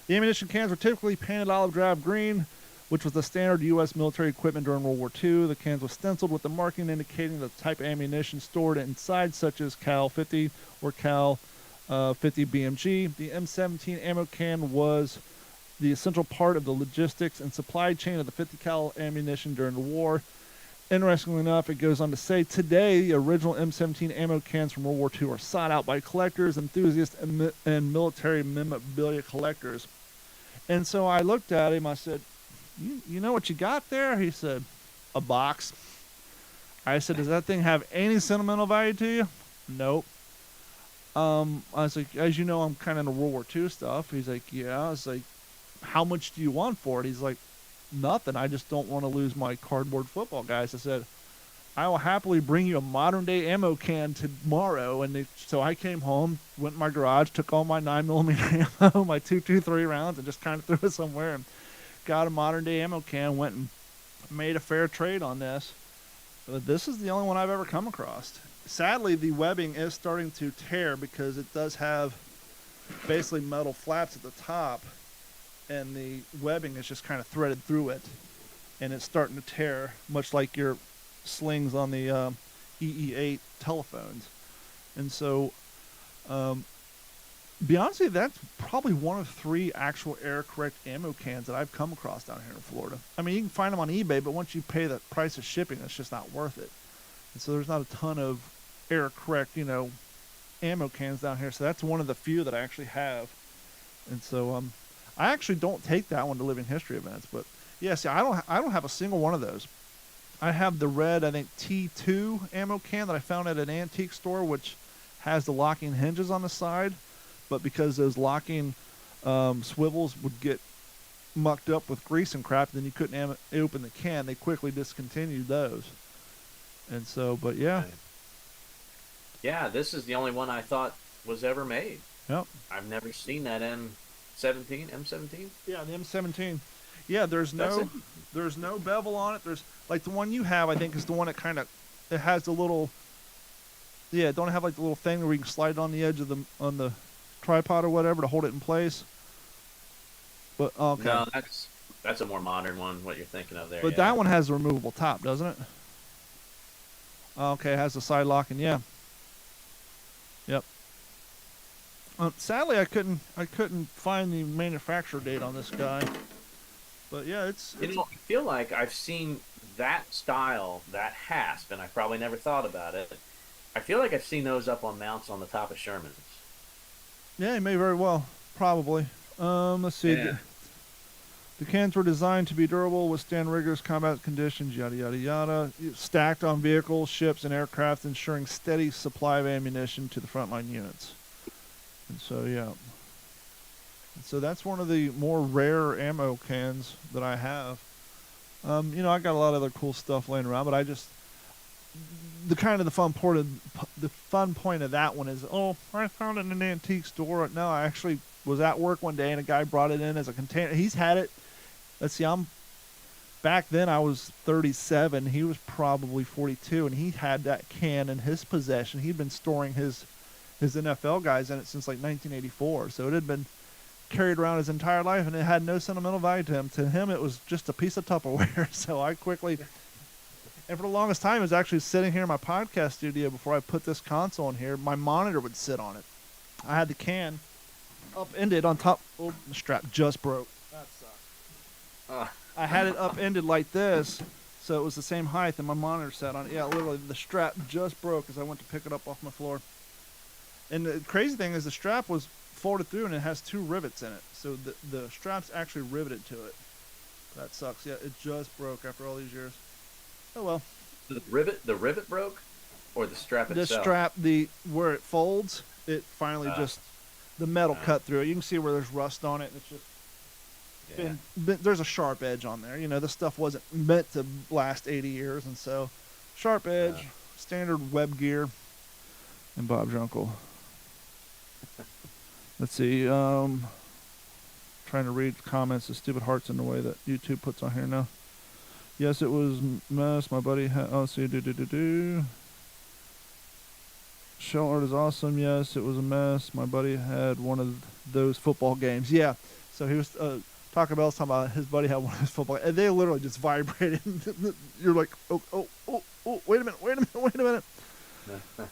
The ammunition cans were typically painted olive drab green, which was the standard U.S. military equipment during World War II. The cans were stenciled with the marking indicating the type of ammunition stored inside, such as Cal 50 or Cal 50 BMG. The M17 ammo can was the essential part of the logistics and supply chain of the 50 cal ammunition during the war. Interestingly enough, it goes on to say, today, the original M17 ammo cans from World War II are sought out by collectors, enthusiasts, and military memorabilia collectors. And so I looked at him, I said, you know what you got there? He said, a box. I said, does that thing have any sentimental value to you? Nope. I was like, as you know, I'm kind of into World War II stuff. He's like, yeah. I was like, how much do you want for it? He's like, nothing. I just don't want to lose my cardboard football, guys. I said, I will happily bring you a modern day ammo can tomorrow. And so I came home, went in my garage, took all my 9mm ammo, my 223 rounds, and just kind of threw it somewhere and got a modern day ammo can, went and made a fair trade on this. But this is the only one I've ever come across. Sadly, the webbing is starting to tear because it does have basically metal flaps at the top, and the webbing is just kind of threaded through it, and it's starting to tear, much like your slings on the EE8 telephones. And so, be honest with you, that's probably one of 3 actual air correct ammo cans that I've come across down here in Florida. I mean, you can find them on eBay, but once you pay the price of shipping, it's just not worth it. And so there's not a ton of air correct, ammo cans down here. So that's one of the few that I actually have. And so, I actually don't take that one to Living History events, but yeah, see, I don't have a single one of those. I have the red, I think, T2 ammo can that I found at an antique store, which has the locking hinges on the side, but because those locking swivels would get mucked up with grease and crap, then you couldn't open the can. They quickly discontinued those. And so, but yeah. Yeah, this is the only one I thought was ever made. Yep. I've never seen that M17. Yeah, the M17. Yeah, there's no bevel on it. There's like the one you have, I think, is the one that it has the little. Yeah, don't have like the little thing where you can slide it on the edge of on the tripod or whatever to hold it in place. But okay. No, that's a more modern one. What you're thinking of there. But that one has a removable top, doesn't it? Okay, it has the side locking. Yeah. Yep. Sadly, I couldn't find the manufacturer date on this guy. But yeah, it's I feel like I've seen that style, that hasp, and I probably never thought about it. I feel like I've seen those up on mounts on the top of Shermans. Yeah, you may very well. Probably. Let's see. Yeah. The cans were designed to be durable, withstand rigorous combat conditions, yada, yada, yada. Stacked on vehicles, ships, and aircraft, ensuring steady supply of ammunition to the frontline units. And so, yeah. And so that's one of the more rare ammo cans that I have. I got a lot of other cool stuff laying around, but I just... The fun point of that one is, I found it in an antique store. No, I actually was at work one day and a guy brought it in as a container. He's had it. Let's see, back then I was 37. He was probably 42, and he had that can in his possession. He'd been storing his NFL guys in it since like 1984. So it had been carried around his entire life, and it had no sentimental value to him. To him, it was just a piece of Tupperware. So I quickly... And for the longest time, it was actually sitting here in my podcast studio before I put this console in here. My monitor would sit on it. I had the can upended on top. Oh, the strap just broke. That sucks. I had it upended like this, so it was the same height, and my monitor sat on it. Yeah, literally, the strap just broke as I went to pick it up off my floor. And the crazy thing is the strap was folded through, and it has 2 rivets in it. So the strap's actually riveted to it. That sucks. Yeah, it just broke after all these years. Oh well. The rivet broke, or the strap itself? The strap, where it folds, it finally just the metal cut through it. You can see where there's rust on it. It's just there's a sharp edge on there. This stuff wasn't meant to last 80 years, and so Sharp edge, standard web gear, and Bob's your uncle. Let's see. Trying to read comments of stupid hearts in the way that YouTube puts on here now. Yes, it was mess. My buddy had. Oh, see, Shell art is awesome. Yes, it was a mess. My buddy had one of those football games. Yeah. So he was talking about his buddy had one of his football, and they literally just vibrated. You're like, oh, wait a minute.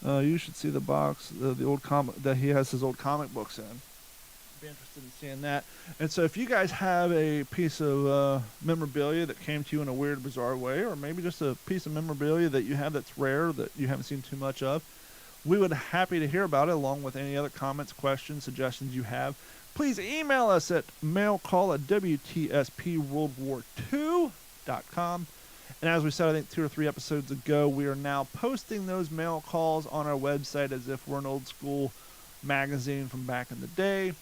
You should see the box, the old comic that he has his old comic books in. Be interested in seeing that. And so if you guys have a piece of memorabilia that came to you in a weird, bizarre way, or maybe just a piece of memorabilia that you have that's rare that you haven't seen too much of, we would be happy to hear about it, along with any other comments, questions, suggestions you have. Please email us at mailcall@WTSPWorldWar2.com. And as we said, I think 2 or 3 episodes ago, we are now posting those mail calls on our website as if we're an old school magazine from back in the day.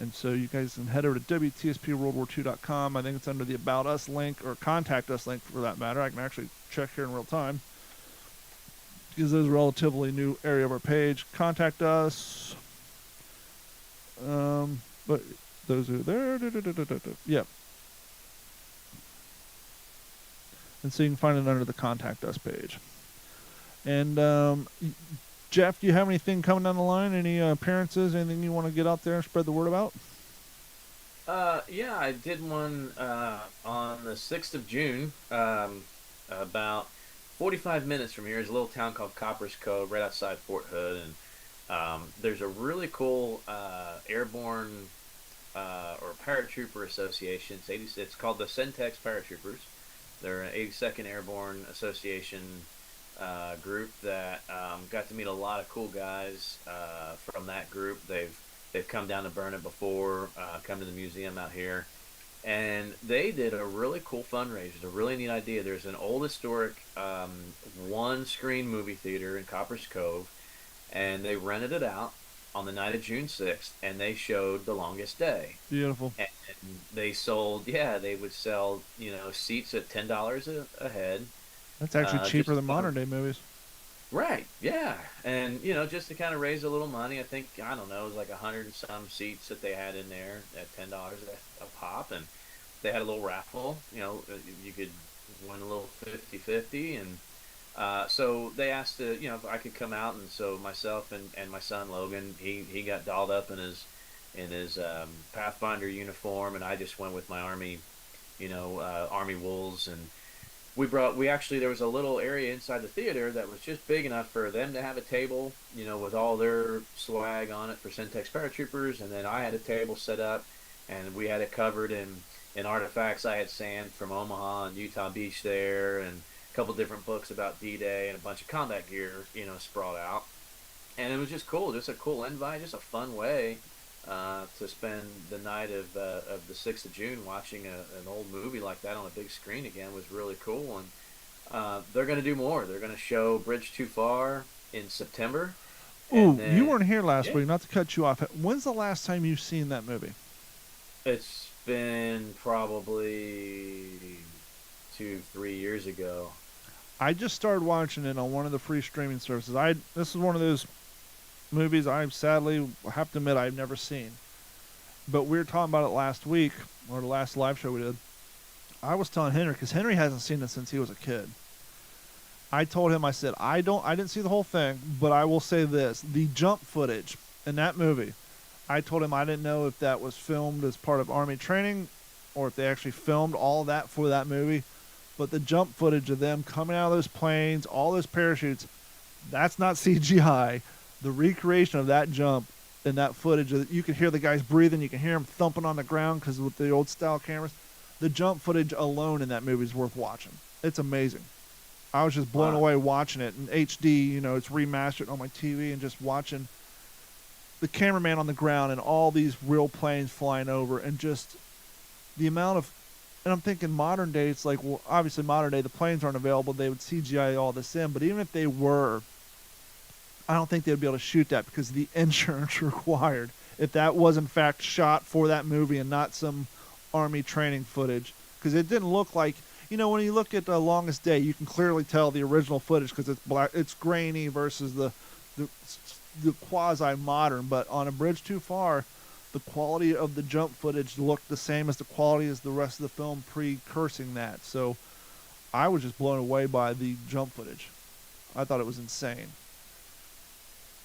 And so you guys can head over to WTSPWorldWar2.com. I think it's under the About Us link, or Contact Us link for that matter. I can actually check here in real time, because this is a relatively new area of our page. Contact us. But those are there. Yep. And so you can find it under the Contact Us page. And Jeff, do you have anything coming down the line? Any appearances? Anything you want to get out there and spread the word about? Yeah, I did one on the 6th of June, about 45 minutes from here. Is a little town called Copper's Cove, right outside Fort Hood, and there's a really cool airborne or paratrooper association. It's called the Centex Paratroopers. They're an 82nd Airborne Association group that got to meet a lot of cool guys from that group. They've come down to Burnet before, come to the museum out here, and they did a really cool fundraiser. It's a really neat idea. There's an old historic one-screen movie theater in Copper's Cove, and they rented it out on the night of June 6th, and they showed The Longest Day. Beautiful. And they would sell, seats at $10 a head. That's actually cheaper than modern day movies. Right, yeah. And, just to kind of raise a little money, I think, it was like 100 and some seats that they had in there at $10 a pop. And they had a little raffle, you could win a little 50-50. And so they asked if I could come out. And so myself and my son Logan, he got dolled up in his Pathfinder uniform, and I just went with my Army, Army wools. And there was a little area inside the theater that was just big enough for them to have a table, with all their swag on it for Centex Paratroopers, and then I had a table set up, and we had it covered in artifacts. I had sand from Omaha and Utah Beach there, and a couple different books about D-Day, and a bunch of combat gear, sprawled out. And it was just cool, just a cool invite, just a fun way to spend the night of the 6th of June watching an old movie like that on a big screen again. Was really cool. And they're going to do more. They're going to show Bridge Too Far in September. Ooh, you weren't here last week, not to cut you off. When's the last time you've seen that movie? It's been probably 2-3 years ago. I just started watching it on one of the free streaming services. This is one of those movies I sadly have to admit I've never seen. But we were talking about it last week, or the last live show we did. I was telling Henry, because Henry hasn't seen it since he was a kid. I told him, I said, I didn't see the whole thing, but I will say this. The jump footage in that movie, I told him I didn't know if that was filmed as part of Army training or if they actually filmed all that for that movie. But the jump footage of them coming out of those planes, all those parachutes, that's not CGI. The recreation of that jump and that footage, you can hear the guys breathing, you can hear them thumping on the ground because with the old style cameras. The jump footage alone in that movie is worth watching. It's amazing. I was just blown away watching it in HD. It's remastered on my TV, and just watching the cameraman on the ground and all these real planes flying over, and just the amount of. And I'm thinking modern day, it's like, well, obviously modern day the planes aren't available. They would CGI all this in, but even if they were, I don't think they'd be able to shoot that because of the insurance required. If that was in fact shot for that movie and not some Army training footage, because it didn't look like you know, when you look at Longest Day, you can clearly tell the original footage because it's black, it's grainy versus the quasi-modern. But on A Bridge Too Far, the quality of the jump footage looked the same as the quality as the rest of the film precursing that. So I was just blown away by the jump footage. I thought it was insane.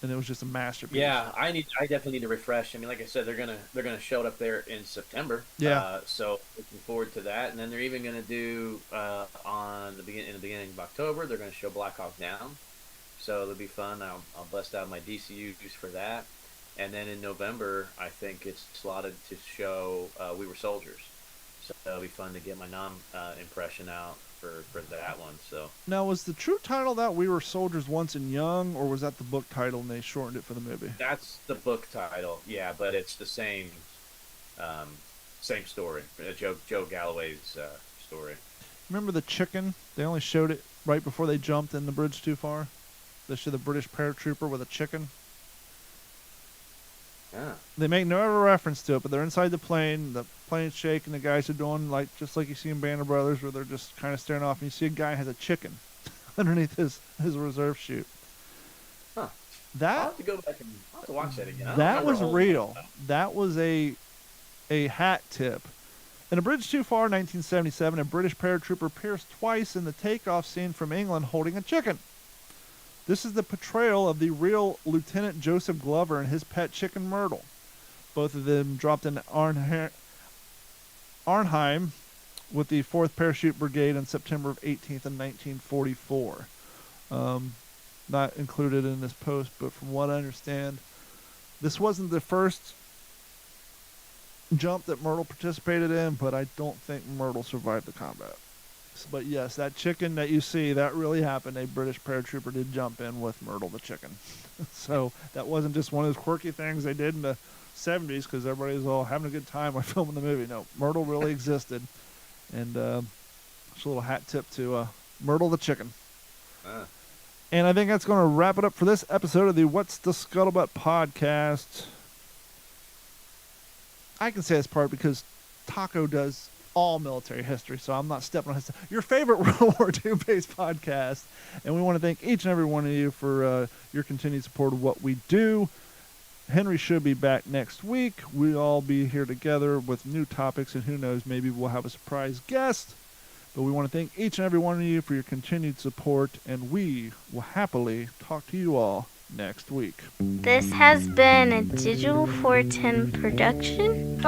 And it was just a masterpiece. Yeah, I definitely need to refresh. I mean, like I said, they're gonna show it up there in September. Yeah. So looking forward to that. And then they're even gonna do in the beginning of October, they're gonna show Black Hawk Down. So it'll be fun. I'll bust out my DCUs for that. And then in November, I think it's slotted to show We Were Soldiers. So it'll be fun to get my impression out for that one. So now, was the true title that We Were Soldiers Once and Young, or was that the book title and they shortened it for the movie? That's the book title, yeah, but it's the same story. Joe Galloway's story. Remember the chicken? They only showed it right before they jumped in The Bridge Too Far. They showed the British paratrooper with a chicken. Yeah. They make no other reference to it, but they're inside the plane's shaking, the guys are doing just like you see in Band of Brothers, where they're just kind of staring off, and you see a guy has a chicken underneath his reserve chute. Huh. I'll have to go back and I'll have to watch that again. That was real. That was a hat tip. In A Bridge Too Far, 1977, a British paratrooper appears twice in the takeoff scene from England holding a chicken. This is the portrayal of the real Lieutenant Joseph Glover and his pet chicken Myrtle. Both of them dropped in Arnhem with the 4th Parachute Brigade on September 18th in 1944. Not included in this post, but from what I understand, this wasn't the first jump that Myrtle participated in, but I don't think Myrtle survived the combat. But yes, that chicken that you see, that really happened. A British paratrooper did jump in with Myrtle the chicken. So that wasn't just one of those quirky things they did in the 70s because everybody was all having a good time while filming the movie. No, Myrtle really existed. And just a little hat tip to Myrtle the chicken. And I think that's going to wrap it up for this episode of the What's the Scuttlebutt podcast. I can say this part because Taco does all military history, so I'm not stepping on his... Your favorite World War II based podcast, and we want to thank each and every one of you for your continued support of what we do. Henry should be back next week. We'll all be here together with new topics, and who knows, maybe we'll have a surprise guest. But we want to thank each and every one of you for your continued support, and we will happily talk to you all next week. This has been a Digital 410 production.